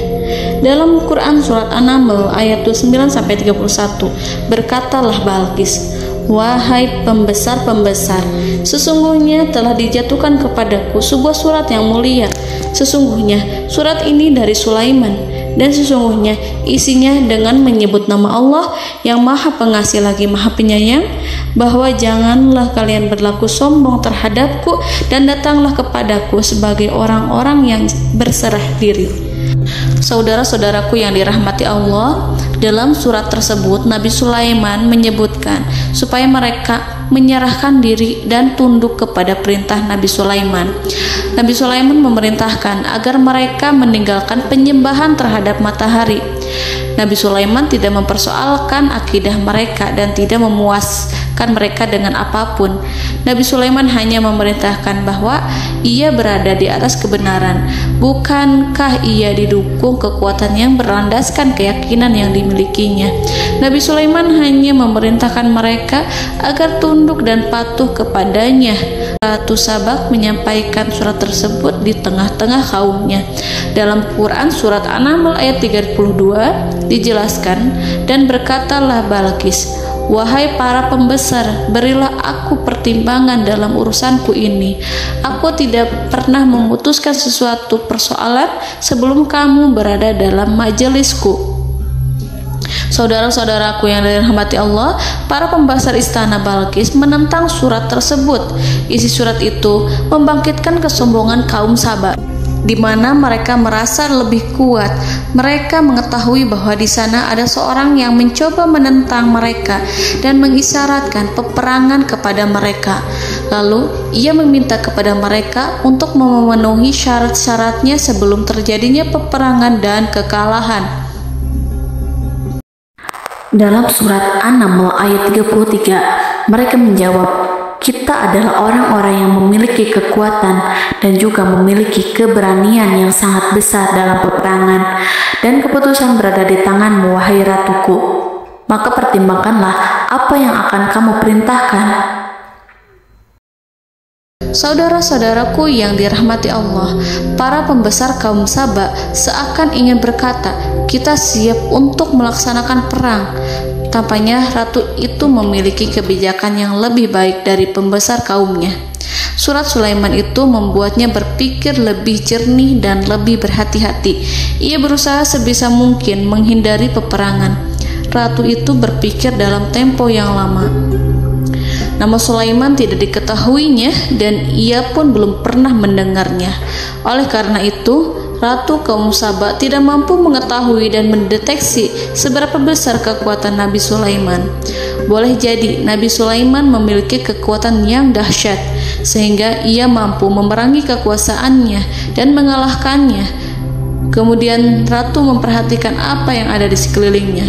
Dalam Quran surat An-Naml ayat 29-31, berkatalah Balqis, "Wahai pembesar-pembesar, sesungguhnya telah dijatuhkan kepadaku sebuah surat yang mulia. Sesungguhnya surat ini dari Sulaiman, dan sesungguhnya isinya dengan menyebut nama Allah yang Maha Pengasih lagi Maha Penyayang, bahwa janganlah kalian berlaku sombong terhadapku dan datanglah kepadaku sebagai orang-orang yang berserah diri." Saudara-saudaraku yang dirahmati Allah, dalam surat tersebut Nabi Sulaiman menyebutkan supaya mereka menyerahkan diri dan tunduk kepada perintah Nabi Sulaiman. Nabi Sulaiman memerintahkan agar mereka meninggalkan penyembahan terhadap matahari. Nabi Sulaiman tidak mempersoalkan akidah mereka dan tidak memuaskan mereka dengan apapun. Nabi Sulaiman hanya memerintahkan bahwa ia berada di atas kebenaran. Bukankah ia didukung kekuatan yang berlandaskan keyakinan yang dimilikinya? Nabi Sulaiman hanya memerintahkan mereka agar tunduk dan patuh kepadanya. Ratu Sabak menyampaikan surat tersebut di tengah-tengah kaumnya. Dalam Quran surat An-Naml ayat 32 dijelaskan, "Dan berkatalah Balqis, wahai para pembesar, berilah aku pertimbangan dalam urusanku ini. Aku tidak pernah memutuskan sesuatu persoalan sebelum kamu berada dalam majelisku." Saudara-saudaraku yang dirahmati Allah, para pembesar istana Balqis menentang surat tersebut. Isi surat itu membangkitkan kesombongan kaum Sabak, di mana mereka merasa lebih kuat. Mereka mengetahui bahwa di sana ada seorang yang mencoba menentang mereka dan mengisyaratkan peperangan kepada mereka. Lalu ia meminta kepada mereka untuk memenuhi syarat-syaratnya sebelum terjadinya peperangan dan kekalahan. Dalam surat An-Naml ayat 33, mereka menjawab, "Kita adalah orang-orang yang memiliki kekuatan dan juga memiliki keberanian yang sangat besar dalam peperangan, dan keputusan berada di tanganmu, wahai ratuku. Maka pertimbangkanlah apa yang akan kamu perintahkan." Saudara-saudaraku yang dirahmati Allah, para pembesar kaum Sabak seakan ingin berkata, "Kita siap untuk melaksanakan perang." Tampaknya ratu itu memiliki kebijakan yang lebih baik dari pembesar kaumnya. Surat Sulaiman itu membuatnya berpikir lebih jernih dan lebih berhati-hati. Ia berusaha sebisa mungkin menghindari peperangan. Ratu itu berpikir dalam tempo yang lama. Nama Sulaiman tidak diketahuinya dan ia pun belum pernah mendengarnya. Oleh karena itu, Ratu kaum Saba tidak mampu mengetahui dan mendeteksi seberapa besar kekuatan Nabi Sulaiman. Boleh jadi Nabi Sulaiman memiliki kekuatan yang dahsyat, sehingga ia mampu memerangi kekuasaannya dan mengalahkannya. Kemudian Ratu memperhatikan apa yang ada di sekelilingnya.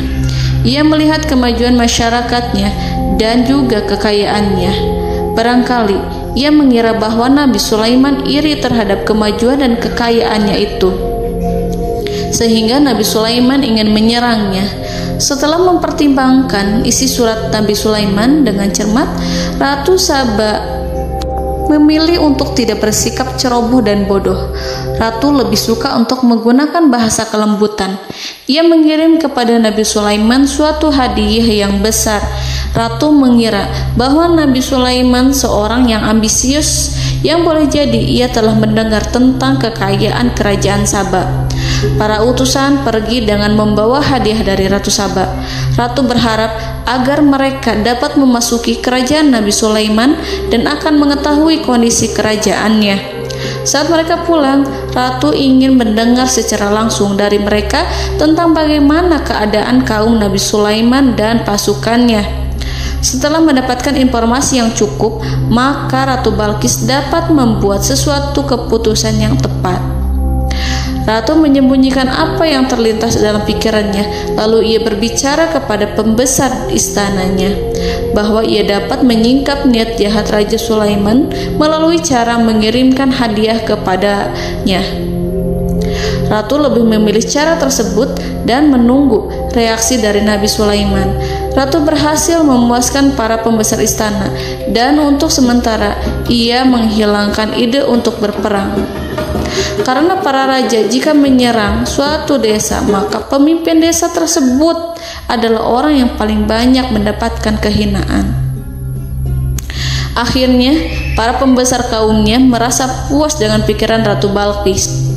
Ia melihat kemajuan masyarakatnya dan juga kekayaannya. Barangkali ia mengira bahwa Nabi Sulaiman iri terhadap kemajuan dan kekayaannya itu, sehingga Nabi Sulaiman ingin menyerangnya. Setelah mempertimbangkan isi surat Nabi Sulaiman dengan cermat, Ratu Saba memilih untuk tidak bersikap ceroboh dan bodoh. Ratu lebih suka untuk menggunakan bahasa kelembutan. Ia mengirim kepada Nabi Sulaiman suatu hadiah yang besar. Ratu mengira bahwa Nabi Sulaiman seorang yang ambisius, yang boleh jadi ia telah mendengar tentang kekayaan kerajaan Saba. Para utusan pergi dengan membawa hadiah dari Ratu Saba. Ratu berharap agar mereka dapat memasuki kerajaan Nabi Sulaiman dan akan mengetahui kondisi kerajaannya. Saat mereka pulang, Ratu ingin mendengar secara langsung dari mereka tentang bagaimana keadaan kaum Nabi Sulaiman dan pasukannya. Setelah mendapatkan informasi yang cukup, maka Ratu Balqis dapat membuat sesuatu keputusan yang tepat. Ratu menyembunyikan apa yang terlintas dalam pikirannya, lalu ia berbicara kepada pembesar istananya bahwa ia dapat menyingkap niat jahat Raja Sulaiman melalui cara mengirimkan hadiah kepadanya. Ratu lebih memilih cara tersebut dan menunggu reaksi dari Nabi Sulaiman. Ratu berhasil memuaskan para pembesar istana, dan untuk sementara ia menghilangkan ide untuk berperang. Karena para raja jika menyerang suatu desa, maka pemimpin desa tersebut adalah orang yang paling banyak mendapatkan kehinaan. Akhirnya, para pembesar kaumnya merasa puas dengan pikiran Ratu Balqis.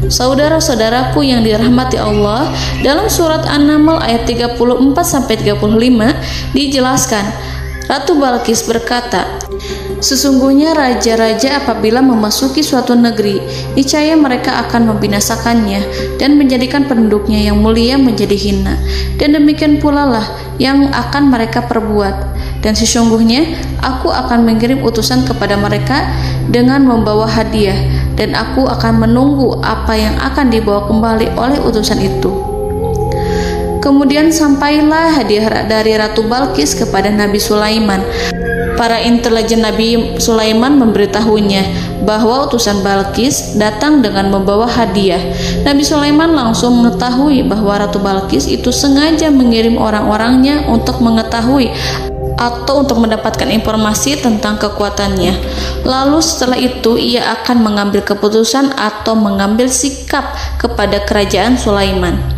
Saudara-saudaraku yang dirahmati Allah, dalam surat An-Naml ayat 34-35 dijelaskan, Ratu Balqis berkata, "Sesungguhnya raja-raja apabila memasuki suatu negeri, niscaya mereka akan membinasakannya dan menjadikan penduduknya yang mulia menjadi hina, dan demikian pula lah yang akan mereka perbuat. Dan sesungguhnya aku akan mengirim utusan kepada mereka dengan membawa hadiah, dan aku akan menunggu apa yang akan dibawa kembali oleh utusan itu." Kemudian sampailah hadiah dari Ratu Balqis kepada Nabi Sulaiman. Para intelijen Nabi Sulaiman memberitahunya bahwa utusan Balqis datang dengan membawa hadiah. Nabi Sulaiman langsung mengetahui bahwa Ratu Balqis itu sengaja mengirim orang-orangnya untuk mengetahui atau untuk mendapatkan informasi tentang kekuatannya. Lalu setelah itu ia akan mengambil keputusan atau mengambil sikap kepada kerajaan Sulaiman.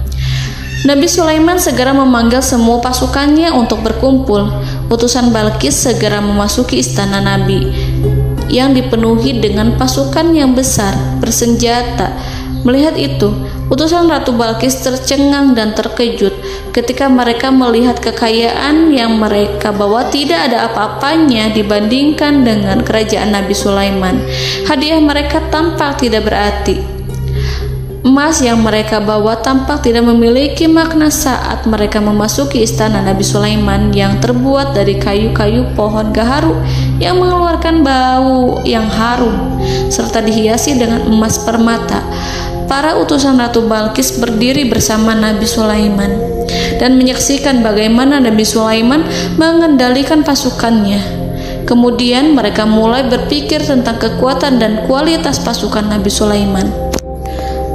Nabi Sulaiman segera memanggil semua pasukannya untuk berkumpul. Utusan Balqis segera memasuki istana Nabi yang dipenuhi dengan pasukan yang besar bersenjata. Melihat itu, utusan Ratu Balqis tercengang dan terkejut ketika mereka melihat kekayaan yang mereka bawa tidak ada apa-apanya dibandingkan dengan kerajaan Nabi Sulaiman. Hadiah mereka tampak tidak berarti. Emas yang mereka bawa tampak tidak memiliki makna saat mereka memasuki istana Nabi Sulaiman yang terbuat dari kayu-kayu pohon gaharu yang mengeluarkan bau yang harum serta dihiasi dengan emas permata. Para utusan Ratu Balqis berdiri bersama Nabi Sulaiman dan menyaksikan bagaimana Nabi Sulaiman mengendalikan pasukannya. Kemudian mereka mulai berpikir tentang kekuatan dan kualitas pasukan Nabi Sulaiman.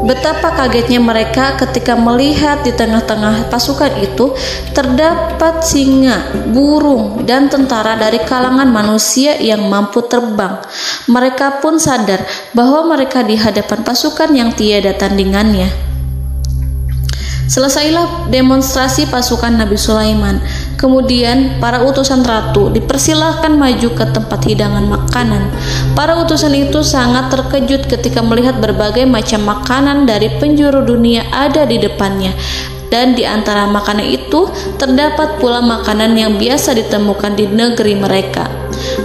Betapa kagetnya mereka ketika melihat di tengah-tengah pasukan itu terdapat singa, burung, dan tentara dari kalangan manusia yang mampu terbang. Mereka pun sadar bahwa mereka di hadapan pasukan yang tiada tandingannya. Selesailah demonstrasi pasukan Nabi Sulaiman. Kemudian para utusan ratu dipersilahkan maju ke tempat hidangan makanan. Para utusan itu sangat terkejut ketika melihat berbagai macam makanan dari penjuru dunia ada di depannya. dan di antara makanan itu terdapat pula makanan yang biasa ditemukan di negeri mereka.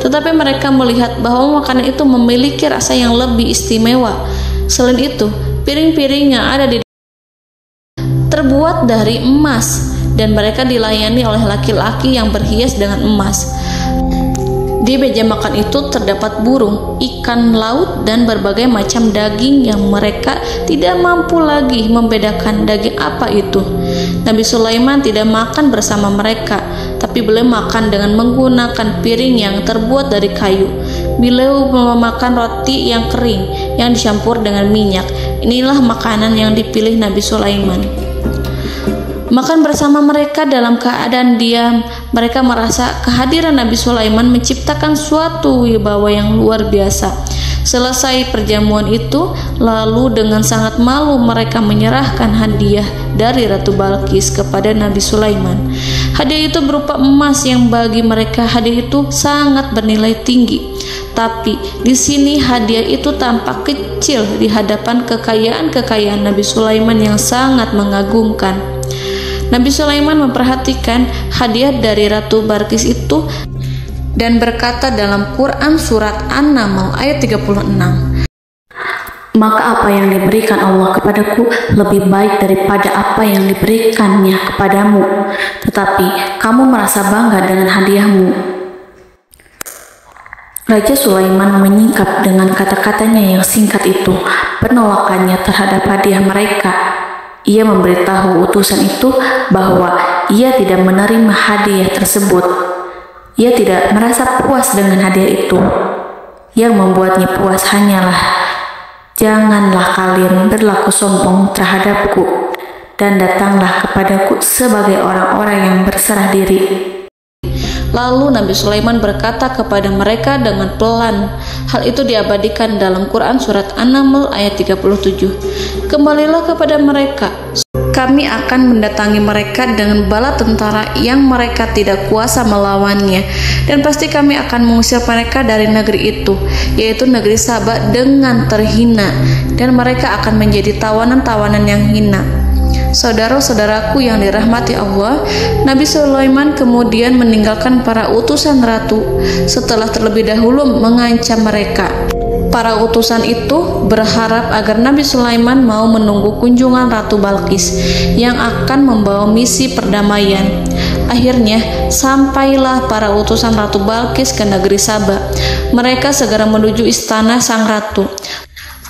Tetapi mereka melihat bahwa makanan itu memiliki rasa yang lebih istimewa. Selain itu, piring-piring yang ada di terbuat dari emas, dan mereka dilayani oleh laki-laki yang berhias dengan emas. Di meja makan itu terdapat burung, ikan laut, dan berbagai macam daging yang mereka tidak mampu lagi membedakan daging apa itu. Nabi Sulaiman tidak makan bersama mereka, tapi beliau makan dengan menggunakan piring yang terbuat dari kayu. Beliau memakan roti yang kering yang dicampur dengan minyak. Inilah makanan yang dipilih Nabi Sulaiman. Makan bersama mereka dalam keadaan diam, mereka merasa kehadiran Nabi Sulaiman menciptakan suatu wibawa yang luar biasa. Selesai perjamuan itu, lalu dengan sangat malu mereka menyerahkan hadiah dari Ratu Balqis kepada Nabi Sulaiman. Hadiah itu berupa emas yang bagi mereka hadiah itu sangat bernilai tinggi. Tapi di sini hadiah itu tampak kecil di hadapan kekayaan Nabi Sulaiman yang sangat mengagumkan. Nabi Sulaiman memperhatikan hadiah dari Ratu Balqis itu dan berkata dalam Quran surat An-Naml ayat 36, "Maka apa yang diberikan Allah kepadaku lebih baik daripada apa yang diberikannya kepadamu, tetapi kamu merasa bangga dengan hadiahmu." Raja Sulaiman menyingkap dengan kata-katanya yang singkat itu penolakannya terhadap hadiah mereka. Ia memberitahu utusan itu bahwa ia tidak menerima hadiah tersebut. Ia tidak merasa puas dengan hadiah itu. Yang membuatnya puas hanyalah, "Janganlah kalian berlaku sombong terhadapku, dan datanglah kepadaku sebagai orang-orang yang berserah diri." Lalu Nabi Sulaiman berkata kepada mereka dengan pelan. Hal itu diabadikan dalam Quran surat An-Naml ayat 37. "Kembalilah kepada mereka. Kami akan mendatangi mereka dengan bala tentara yang mereka tidak kuasa melawannya, dan pasti kami akan mengusir mereka dari negeri itu, yaitu negeri Saba, dengan terhina, dan mereka akan menjadi tawanan-tawanan yang hina." Saudara-saudaraku yang dirahmati Allah, Nabi Sulaiman kemudian meninggalkan para utusan ratu setelah terlebih dahulu mengancam mereka. Para utusan itu berharap agar Nabi Sulaiman mau menunggu kunjungan Ratu Balqis yang akan membawa misi perdamaian. Akhirnya sampailah para utusan Ratu Balqis ke negeri Saba. Mereka segera menuju istana sang ratu.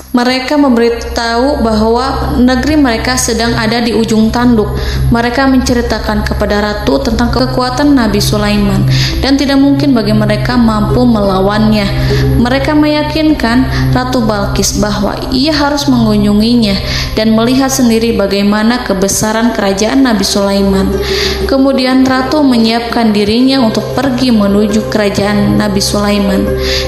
Mereka memberitahu bahwa negeri mereka sedang ada di ujung tanduk. Mereka menceritakan kepada ratu tentang kekuatan Nabi Sulaiman dan tidak mungkin bagi mereka mampu melawannya. Mereka meyakinkan Ratu Balqis bahwa ia harus mengunjunginya dan melihat sendiri bagaimana kebesaran kerajaan Nabi Sulaiman. Kemudian ratu menyiapkan dirinya untuk pergi menuju kerajaan Nabi Sulaiman.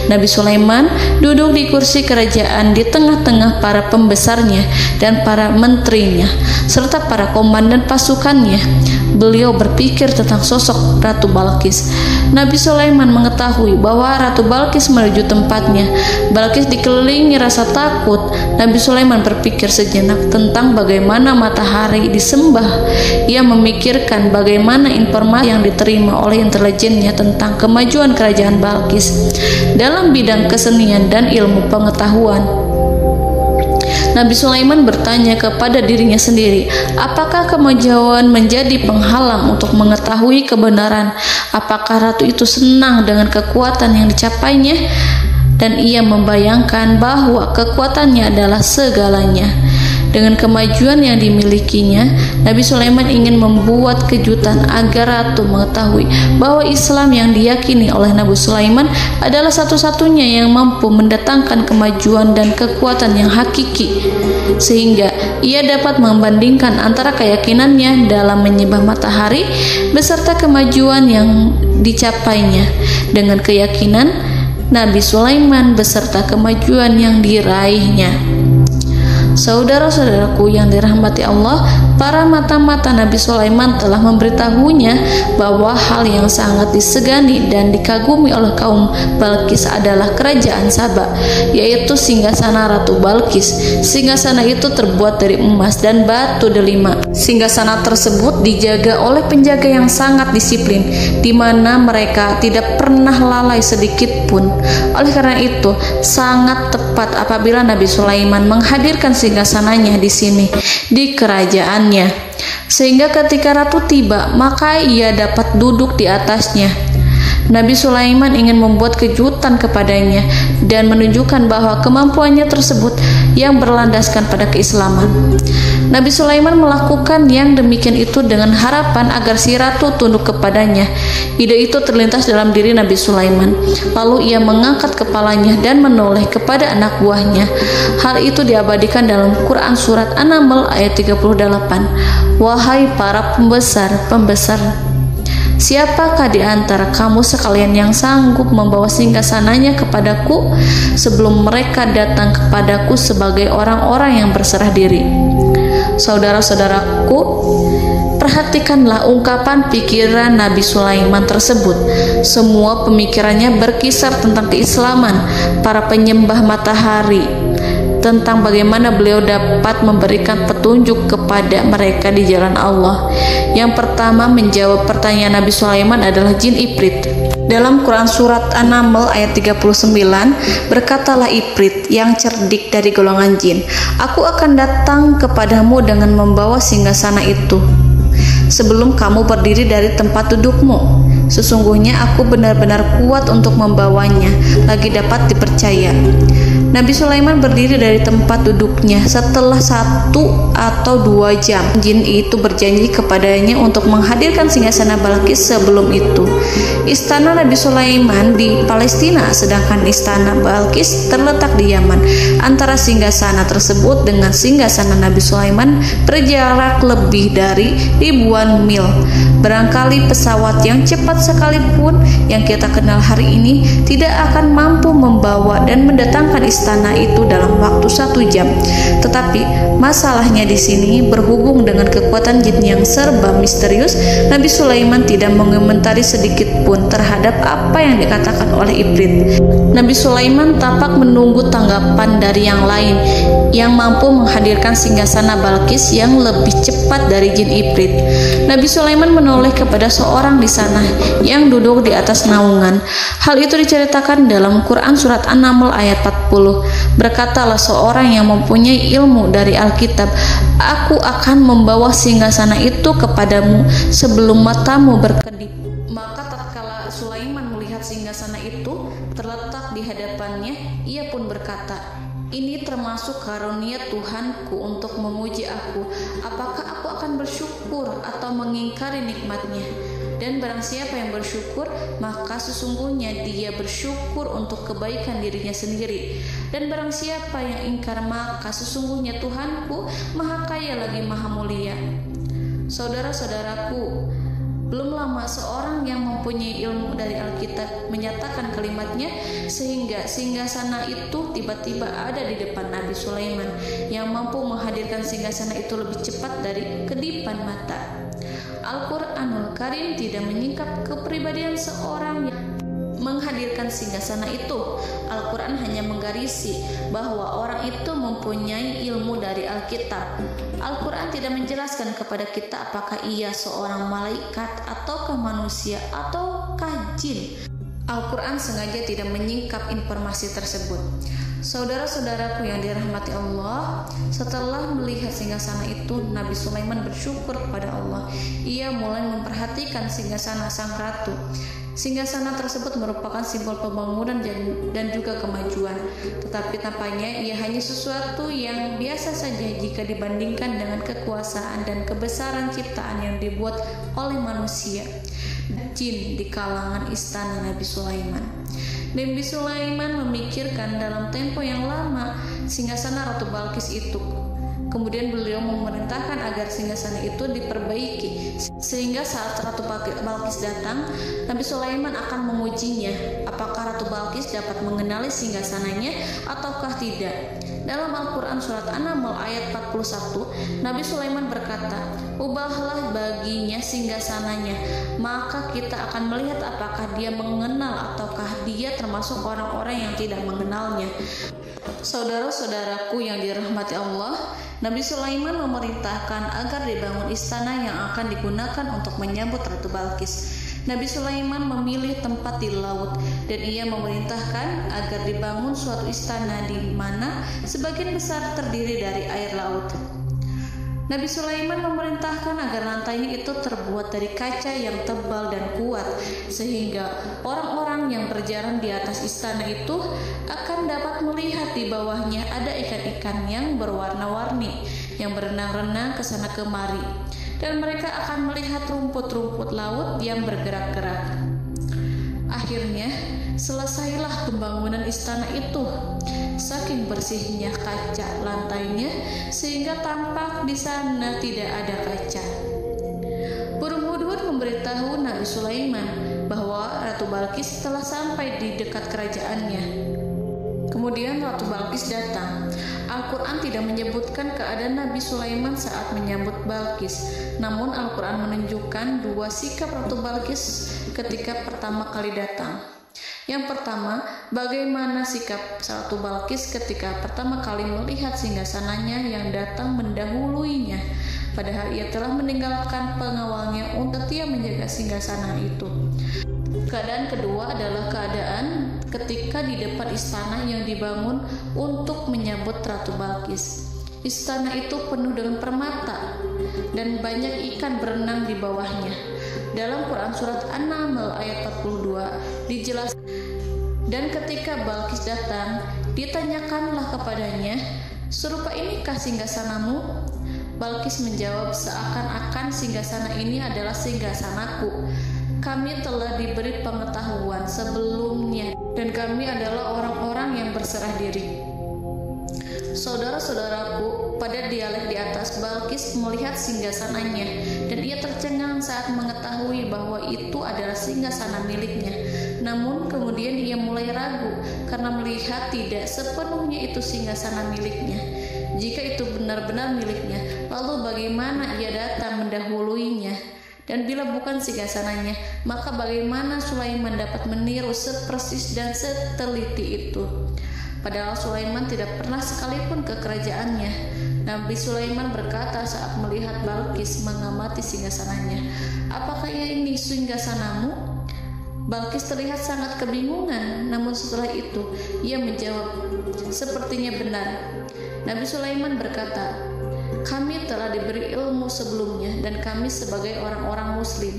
Nabi Sulaiman duduk di kursi kerajaan di tengah-tengah para pembesarnya dan para menterinya serta para komandan pasukannya. Beliau berpikir tentang sosok Ratu Balqis. Nabi Sulaiman mengetahui bahwa Ratu Balqis menuju tempatnya. Balqis dikelilingi rasa takut. Nabi Sulaiman berpikir sejenak tentang bagaimana matahari disembah. Ia memikirkan bagaimana informasi yang diterima oleh intelijennya tentang kemajuan kerajaan Balqis dalam bidang kesenian dan ilmu pengetahuan. Nabi Sulaiman bertanya kepada dirinya sendiri, apakah kemajuan menjadi penghalang untuk mengetahui kebenaran? Apakah ratu itu senang dengan kekuatan yang dicapainya? Dan ia membayangkan bahwa kekuatannya adalah segalanya. Dengan kemajuan yang dimilikinya, Nabi Sulaiman ingin membuat kejutan agar ratu mengetahui bahwa Islam yang diyakini oleh Nabi Sulaiman adalah satu-satunya yang mampu mendatangkan kemajuan dan kekuatan yang hakiki, sehingga ia dapat membandingkan antara keyakinannya dalam menyembah matahari beserta kemajuan yang dicapainya dengan keyakinan Nabi Sulaiman beserta kemajuan yang diraihnya. Saudara-saudaraku yang dirahmati Allah, para mata-mata Nabi Sulaiman telah memberitahunya bahwa hal yang sangat disegani dan dikagumi oleh kaum Balkis adalah kerajaan Saba, yaitu singgasana Ratu Balkis. Singgasana itu terbuat dari emas dan batu delima. Singgasana tersebut dijaga oleh penjaga yang sangat disiplin, di mana mereka tidak pernah lalai sedikit pun. Oleh karena itu, sangat tepat apabila Nabi Sulaiman menghadirkan singgasananya di sini, di kerajaannya, sehingga ketika ratu tiba, maka ia dapat duduk di atasnya. Nabi Sulaiman ingin membuat kejutan kepadanya dan menunjukkan bahwa kemampuannya tersebut yang berlandaskan pada keislaman. Nabi Sulaiman melakukan yang demikian itu dengan harapan agar si ratu tunduk kepadanya. Ide itu terlintas dalam diri Nabi Sulaiman. Lalu ia mengangkat kepalanya dan menoleh kepada anak buahnya. Hal itu diabadikan dalam Quran surat An-Naml ayat 38. Wahai para pembesar, siapakah di antara kamu sekalian yang sanggup membawa singgasananya kepadaku sebelum mereka datang kepadaku sebagai orang-orang yang berserah diri? Saudara-saudaraku, perhatikanlah ungkapan pikiran Nabi Sulaiman tersebut. Semua pemikirannya berkisar tentang keislaman para penyembah matahari, tentang bagaimana beliau dapat memberikan petunjuk kepada mereka di jalan Allah. Yang pertama menjawab pertanyaan Nabi Sulaiman adalah jin Ifrit. Dalam Quran surat An-Naml ayat 39, berkatalah Ifrit yang cerdik dari golongan jin, aku akan datang kepadamu dengan membawa singgasana itu sebelum kamu berdiri dari tempat dudukmu. Sesungguhnya aku benar-benar kuat untuk membawanya, lagi dapat dipercaya. Nabi Sulaiman berdiri dari tempat duduknya setelah 1 atau 2 jam. Jin itu berjanji kepadanya untuk menghadirkan singgasana Balkis sebelum itu. Istana Nabi Sulaiman di Palestina, sedangkan istana Balkis terletak di Yaman. Antara singgasana tersebut dengan singgasana Nabi Sulaiman berjarak lebih dari ribuan mil. Barangkali pesawat yang cepat sekalipun yang kita kenal hari ini tidak akan mampu membawa dan mendatangkan istana itu dalam waktu 1 jam. Tetapi masalahnya di sini berhubung dengan kekuatan jin yang serba misterius, Nabi Sulaiman tidak mengomentari sedikit pun terhadap apa yang dikatakan oleh Ifrit. Nabi Sulaiman tampak menunggu tanggapan dari yang lain yang mampu menghadirkan singgasana Balkis yang lebih cepat dari jin Ifrit. Nabi Sulaiman menoleh kepada seorang di sana yang duduk di atas naungan. Hal itu diceritakan dalam Quran surat An-Naml ayat 40. Berkatalah seorang yang mempunyai ilmu dari Alkitab, aku akan membawa singgasana itu kepadamu sebelum matamu berkedip. Maka tatkala Sulaiman melihat singgasana itu terletak di hadapannya, ia pun berkata, ini termasuk karunia Tuhanku untuk memuji aku. Apakah aku akan bersyukur atau mengingkari nikmatnya? Dan barang siapa yang bersyukur, maka sesungguhnya dia bersyukur untuk kebaikan dirinya sendiri. Dan barang siapa yang ingkar, maka sesungguhnya Tuhanku maha kaya lagi maha mulia. Saudara-saudaraku, belum lama seorang yang mempunyai ilmu dari Alkitab menyatakan kalimatnya, sehingga singgasana itu tiba-tiba ada di depan Nabi Sulaiman yang mampu menghadirkan singgasana itu lebih cepat dari kedipan mata. Al-Quranul Karim tidak menyingkap kepribadian seorang yang menghadirkan singgasana itu. Al-Quran hanya menggarisi bahwa orang itu mempunyai ilmu dari Alkitab. Al-Quran tidak menjelaskan kepada kita apakah ia seorang malaikat ataukah manusia ataukah jin. Al-Quran sengaja tidak menyingkap informasi tersebut. Saudara-saudaraku yang dirahmati Allah, setelah melihat singgasana itu, Nabi Sulaiman bersyukur kepada Allah. Ia mulai memperhatikan singgasana sang ratu. Singgasana tersebut merupakan simbol pembangunan dan juga kemajuan. Tetapi tampaknya ia hanya sesuatu yang biasa saja jika dibandingkan dengan kekuasaan dan kebesaran ciptaan yang dibuat oleh manusia, jin di kalangan istana Nabi Sulaiman. Nabi Sulaiman memikirkan dalam tempo yang lama singgasana Ratu Balkis itu. Kemudian beliau memerintahkan agar singgasana itu diperbaiki, sehingga saat Ratu Balkis datang, Nabi Sulaiman akan mengujinya apakah Ratu Balkis dapat mengenali singgasananya ataukah tidak. Dalam Al-Quran surat An-Naml ayat 41, Nabi Sulaiman berkata, "Ubahlah baginya singgasananya, maka kita akan melihat apakah dia mengenal ataukah dia termasuk orang-orang yang tidak mengenalnya." Saudara-saudaraku yang dirahmati Allah, Nabi Sulaiman memerintahkan agar dibangun istana yang akan digunakan untuk menyambut Ratu Balkis. Nabi Sulaiman memilih tempat di laut dan ia memerintahkan agar dibangun suatu istana di mana sebagian besar terdiri dari air laut. Nabi Sulaiman memerintahkan agar lantainya itu terbuat dari kaca yang tebal dan kuat, sehingga orang-orang yang berjalan di atas istana itu akan dapat melihat di bawahnya ada ikan-ikan yang berwarna-warni yang berenang-renang ke sana kemari, dan mereka akan melihat rumput-rumput laut yang bergerak-gerak. Akhirnya, selesailah pembangunan istana itu. Saking bersihnya kaca lantainya sehingga tampak di sana tidak ada kaca. Burung hudhud memberitahu Nabi Sulaiman bahwa Ratu Balkis telah sampai di dekat kerajaannya. Kemudian Ratu Balkis datang. Al-Quran tidak menyebutkan keadaan Nabi Sulaiman saat menyambut Balkis, namun Al-Quran menunjukkan dua sikap Ratu Balkis ketika pertama kali datang. Yang pertama, bagaimana sikap Ratu Balkis ketika pertama kali melihat singgasananya yang datang mendahuluinya, padahal ia telah meninggalkan pengawalnya untuk setia menjaga singgasana itu. Keadaan kedua adalah keadaan ketika di depan istana yang dibangun untuk menyambut Ratu Balkis. Istana itu penuh dengan permata dan banyak ikan berenang di bawahnya. Dalam Quran surat An-Naml ayat 42 dijelaskan, dan ketika Balkis datang, ditanyakanlah kepadanya, "Serupa inikah singgasanamu?" Balkis menjawab, "Seakan-akan singgasana ini adalah singgasanaku. Kami telah diberi pengetahuan sebelumnya dan kami adalah orang-orang yang berserah diri." Saudara-saudaraku, pada dialek di atas, Balkis melihat singgasananya dan ia tercengang saat mengetahui bahwa itu adalah singgasana miliknya. Namun kemudian ia mulai ragu karena melihat tidak sepenuhnya itu singgasana miliknya. Jika itu benar-benar miliknya, lalu bagaimana ia datang mendahuluinya? Dan bila bukan singgasananya, maka bagaimana Sulaiman dapat meniru sepersis dan seteliti itu? Padahal Sulaiman tidak pernah sekalipun ke kerajaannya. Nabi Sulaiman berkata saat melihat Balkis mengamati singgasananya, "Apakah ini singgasanamu?" Balkis terlihat sangat kebingungan, namun setelah itu ia menjawab, "Sepertinya benar." Nabi Sulaiman berkata, "Kami telah diberi ilmu sebelumnya dan kami sebagai orang-orang muslim."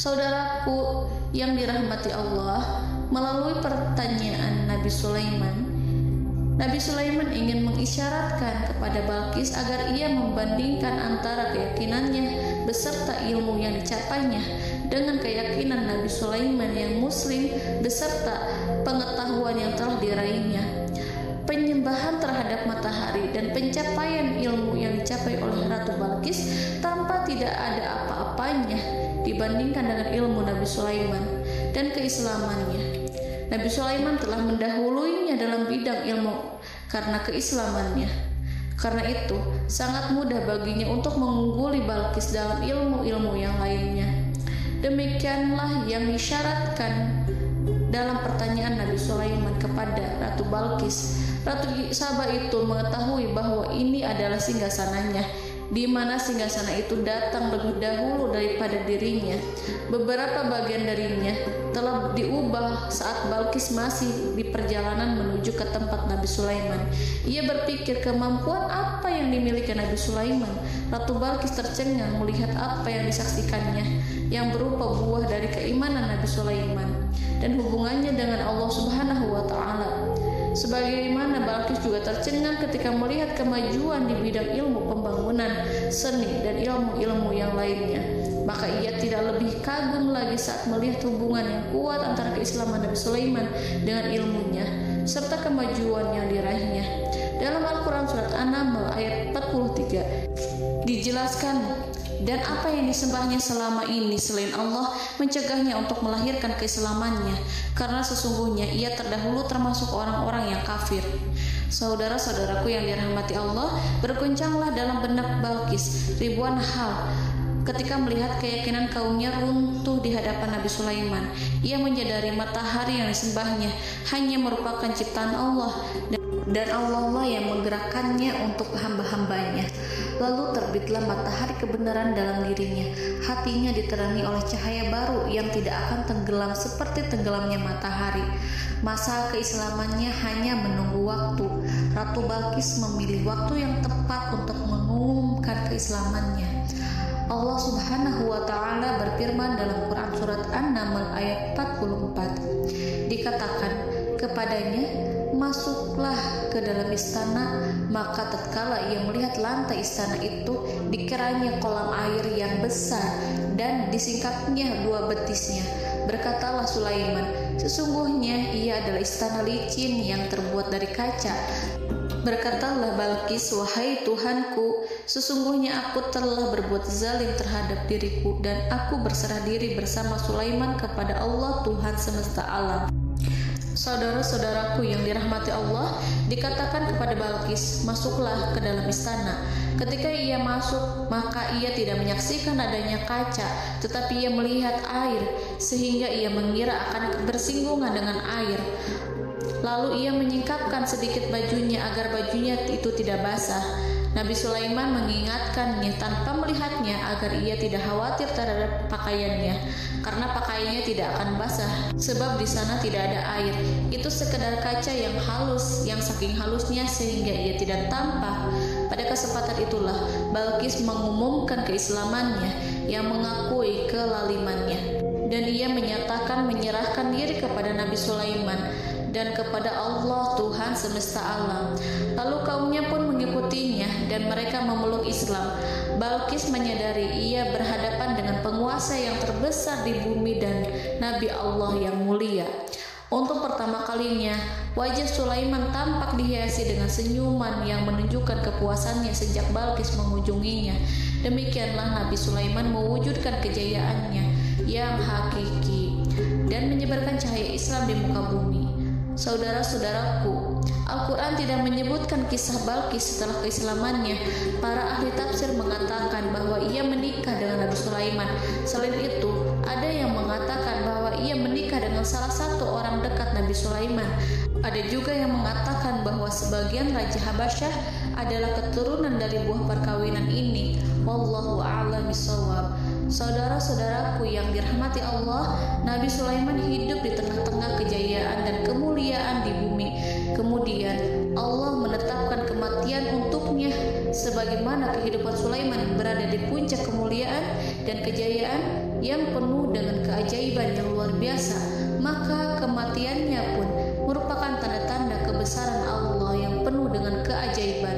Saudaraku yang dirahmati Allah, melalui pertanyaan Nabi Sulaiman ingin mengisyaratkan kepada Balkis agar ia membandingkan antara keyakinannya beserta ilmu yang dicapainya dengan keyakinan Nabi Sulaiman yang muslim beserta pengetahuan yang telah diraihnya. Penyembahan terhadap matahari dan pencapaian ilmu yang dicapai oleh Ratu Balkis tanpa tidak ada apa-apanya dibandingkan dengan ilmu Nabi Sulaiman dan keislamannya. Nabi Sulaiman telah mendahuluinya dalam bidang ilmu karena keislamannya. Karena itu, sangat mudah baginya untuk mengungguli Balkis dalam ilmu-ilmu yang lainnya. Demikianlah yang disyaratkan dalam pertanyaan Nabi Sulaiman kepada Ratu Balkis. Ratu Saba itu mengetahui bahwa ini adalah singgasananya, di mana singgasana itu datang lebih dahulu daripada dirinya. Beberapa bagian darinya telah diubah saat Balkis masih di perjalanan menuju ke tempat Nabi Sulaiman. Ia berpikir kemampuan apa yang dimiliki Nabi Sulaiman. Ratu Balkis tercengang melihat apa yang disaksikannya, yang berupa buah dari keimanan Nabi Sulaiman dan hubungannya dengan Allah Subhanahu wa Ta'ala. Sebagaimana Balkis juga tercengang ketika melihat kemajuan di bidang ilmu pembangunan, seni, dan ilmu-ilmu yang lainnya. Maka ia tidak lebih kagum lagi saat melihat hubungan yang kuat antara keislaman Nabi Sulaiman dengan ilmunya, serta kemajuan yang diraihnya. Dalam Al-Quran surat An-Naml ayat 43 dijelaskan, dan apa yang disembahnya selama ini selain Allah mencegahnya untuk melahirkan keislamannya, karena sesungguhnya ia terdahulu termasuk orang-orang yang kafir. Saudara-saudaraku yang dirahmati Allah, bergoncanglah dalam benak Balqis ribuan hal ketika melihat keyakinan kaumnya runtuh di hadapan Nabi Sulaiman. Ia menyadari matahari yang disembahnya hanya merupakan ciptaan Allah, dan Allah lah yang menggerakkannya untuk hamba-hambanya. Lalu terbitlah matahari kebenaran dalam dirinya. Hatinya diterangi oleh cahaya baru yang tidak akan tenggelam seperti tenggelamnya matahari. Masa keislamannya hanya menunggu waktu. Ratu Balqis memilih waktu yang tepat untuk mengumumkan keislamannya. Allah Subhanahu wa Ta'ala berfirman dalam Quran surat An-Naml ayat 44. Dikatakan kepadanya, masuklah ke dalam istana. Maka tatkala ia melihat lantai istana itu, dikiranya kolam air yang besar dan disingkapnya dua betisnya. Berkatalah Sulaiman, sesungguhnya ia adalah istana licin yang terbuat dari kaca. Berkatalah Balqis, wahai Tuhanku, sesungguhnya aku telah berbuat zalim terhadap diriku, dan aku berserah diri bersama Sulaiman kepada Allah Tuhan semesta alam. Saudara-saudaraku yang dirahmati Allah, dikatakan kepada Balqis, masuklah ke dalam istana. Ketika ia masuk, maka ia tidak menyaksikan adanya kaca, tetapi ia melihat air, sehingga ia mengira akan bersinggungan dengan air. Lalu ia menyingkapkan sedikit bajunya agar bajunya itu tidak basah. Nabi Sulaiman mengingatkannya tanpa melihatnya agar ia tidak khawatir terhadap pakaiannya, karena pakaiannya tidak akan basah sebab di sana tidak ada air. Itu sekedar kaca yang halus, yang saking halusnya sehingga ia tidak tampak. Pada kesempatan itulah Balqis mengumumkan keislamannya yang mengakui kelalimannya, dan ia menyatakan menyerahkan diri kepada Nabi Sulaiman dan kepada Allah Tuhan semesta alam. Lalu kaumnya pun mengikutinya dan mereka memeluk Islam. Balqis menyadari ia berhadapan dengan penguasa yang terbesar di bumi dan Nabi Allah yang mulia. Untuk pertama kalinya, wajah Sulaiman tampak dihiasi dengan senyuman yang menunjukkan kepuasannya sejak Balqis mengunjunginya. Demikianlah Nabi Sulaiman mewujudkan kejayaannya yang hakiki dan menyebarkan cahaya Islam di muka bumi. Saudara-saudaraku, Al-Quran tidak menyebutkan kisah Balqis setelah keislamannya. Para ahli tafsir mengatakan bahwa ia menikah dengan Nabi Sulaiman. Selain itu, ada yang mengatakan bahwa ia menikah dengan salah satu orang dekat Nabi Sulaiman. Ada juga yang mengatakan bahwa sebagian Raja Habasyah adalah keturunan dari buah perkawinan ini. Wallahu a'lam bishawab. Saudara-saudaraku yang dirahmati Allah, Nabi Sulaiman hidup di tengah-tengah kejayaan dan kemuliaan di bumi. Kemudian Allah menetapkan kematian untuknya, sebagaimana kehidupan Sulaiman berada di puncak kemuliaan dan kejayaan yang penuh dengan keajaiban yang luar biasa. Maka kematiannya pun merupakan tanda-tanda kebesaran Allah yang penuh dengan keajaiban.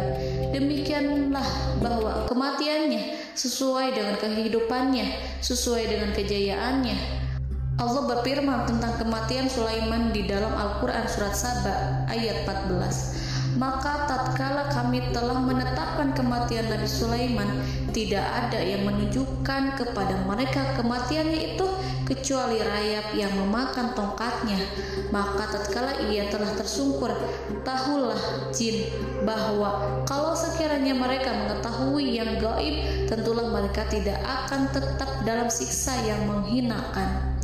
Demikianlah bahwa kematiannya sesuai dengan kehidupannya, sesuai dengan kejayaannya. Allah berfirman tentang kematian Sulaiman di dalam Al-Quran surat Saba ayat 14. Maka tatkala kami telah menetapkan kematian Nabi Sulaiman, tidak ada yang menunjukkan kepada mereka kematiannya itu kecuali rayap yang memakan tongkatnya. Maka tatkala ia telah tersungkur, tahulah jin bahwa kalau sekiranya mereka mengetahui yang gaib, tentulah mereka tidak akan tetap dalam siksa yang menghinakan.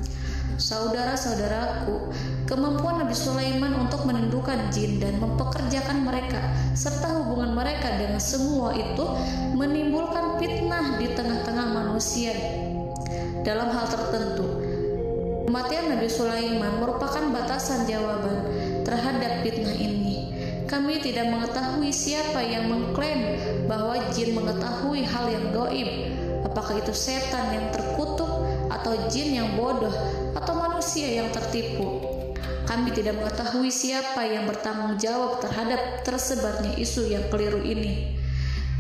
Saudara-saudaraku, kemampuan Nabi Sulaiman untuk menundukkan jin dan mempekerjakan mereka serta hubungan mereka dengan semua itu menimbulkan fitnah di tengah-tengah manusia dalam hal tertentu. Kematian Nabi Sulaiman merupakan batasan jawaban terhadap fitnah ini. Kami tidak mengetahui siapa yang mengklaim bahwa jin mengetahui hal yang gaib. Apakah itu setan yang terkutuk, atau jin yang bodoh, atau manusia yang tertipu? Kami tidak mengetahui siapa yang bertanggung jawab terhadap tersebarnya isu yang keliru ini.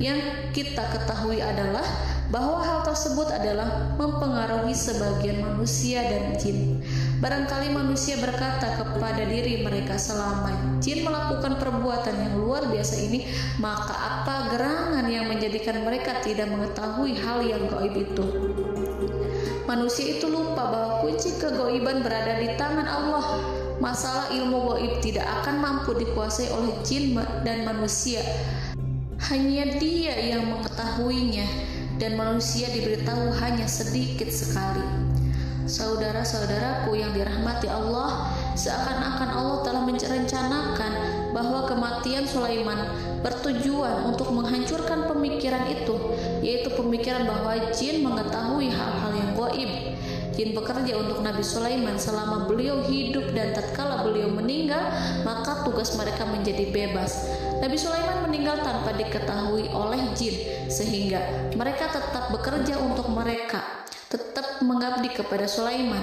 Yang kita ketahui adalah bahwa hal tersebut adalah mempengaruhi sebagian manusia dan jin. Barangkali manusia berkata kepada diri mereka, selama jin melakukan perbuatan yang luar biasa ini, maka apa gerangan yang menjadikan mereka tidak mengetahui hal yang gaib itu? Manusia itu lupa bahwa kunci kegaiban berada di tangan Allah. Masalah ilmu gaib tidak akan mampu dikuasai oleh jin dan manusia. Hanya Dia yang mengetahuinya, dan manusia diberitahu hanya sedikit sekali. Saudara-saudaraku yang dirahmati Allah, seakan-akan Allah telah merencanakan bahwa kematian Sulaiman bertujuan untuk menghancurkan pemikiran itu, yaitu pemikiran bahwa jin mengetahui hal-hal yang gaib. Jin bekerja untuk Nabi Sulaiman selama beliau hidup, dan tatkala beliau meninggal, maka tugas mereka menjadi bebas. Nabi Sulaiman meninggal tanpa diketahui oleh jin, sehingga mereka tetap bekerja untuk mereka, tetap mengabdi kepada Sulaiman.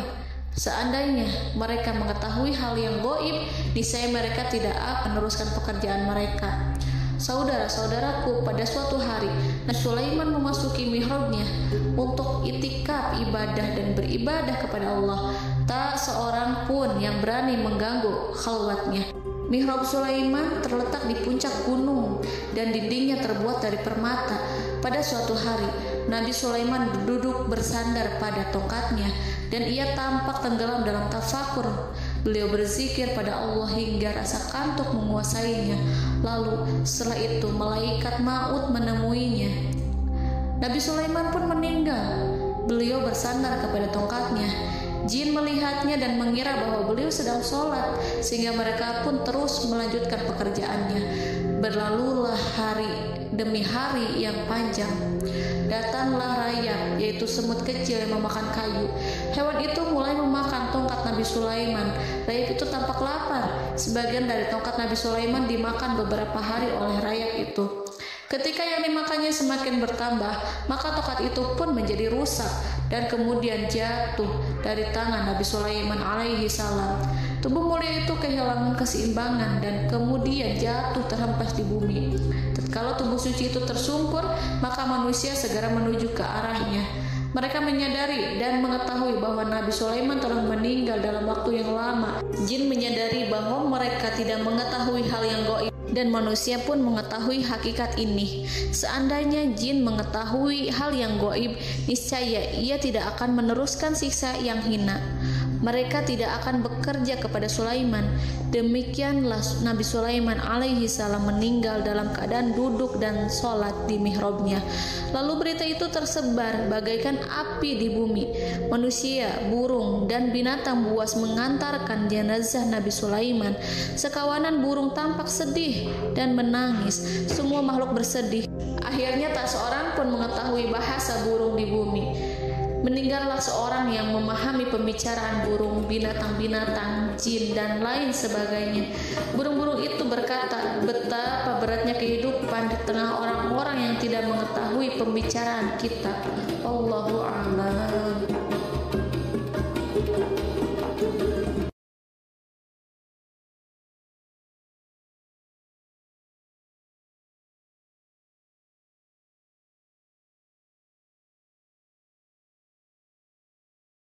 Seandainya mereka mengetahui hal yang gaib, niscaya mereka tidak akan meneruskan pekerjaan mereka. Saudara-saudaraku, pada suatu hari Nabi Sulaiman memasuki mihrabnya untuk itikaf ibadah dan beribadah kepada Allah. Tak seorang pun yang berani mengganggu khalwatnya. Mihrab Sulaiman terletak di puncak gunung dan dindingnya terbuat dari permata. Pada suatu hari, Nabi Sulaiman duduk bersandar pada tongkatnya dan ia tampak tenggelam dalam tafakur. Beliau berzikir pada Allah hingga rasa kantuk menguasainya. Lalu setelah itu malaikat maut menemuinya. Nabi Sulaiman pun meninggal. Beliau bersandar kepada tongkatnya. Jin melihatnya dan mengira bahwa beliau sedang sholat, sehingga mereka pun terus melanjutkan pekerjaannya. Berlalulah hari demi hari yang panjang. Datanglah rayap, yaitu semut kecil yang memakan kayu. Hewan itu mulai memakan tongkat Nabi Sulaiman. Rayap itu tampak lapar. Sebagian dari tongkat Nabi Sulaiman dimakan beberapa hari oleh rayap itu. Ketika yang dimakannya semakin bertambah, maka tongkat itu pun menjadi rusak dan kemudian jatuh dari tangan Nabi Sulaiman alaihi salam. Tubuh mulia itu kehilangan keseimbangan dan kemudian jatuh terhempas di bumi. Tatkala tubuh suci itu tersungkur, maka manusia segera menuju ke arahnya. Mereka menyadari dan mengetahui bahwa Nabi Sulaiman telah meninggal dalam waktu yang lama. Jin menyadari bahwa mereka tidak mengetahui hal yang gaib, dan manusia pun mengetahui hakikat ini. Seandainya jin mengetahui hal yang gaib, niscaya ia tidak akan meneruskan siksa yang hina. Mereka tidak akan bekerja kepada Sulaiman. Demikianlah Nabi Sulaiman alaihi salam meninggal dalam keadaan duduk dan sholat di mihrabnya. Lalu berita itu tersebar bagaikan api di bumi. Manusia, burung, dan binatang buas mengantarkan jenazah Nabi Sulaiman. Sekawanan burung tampak sedih dan menangis. Semua makhluk bersedih. Akhirnya tak seorang pun mengetahui bahasa burung di bumi. Meninggallah seorang yang memahami pembicaraan burung, binatang-binatang, jin, dan lain sebagainya. Burung-burung itu berkata, betapa beratnya kehidupan di tengah orang-orang yang tidak mengetahui pembicaraan kita. Allahu a'lam.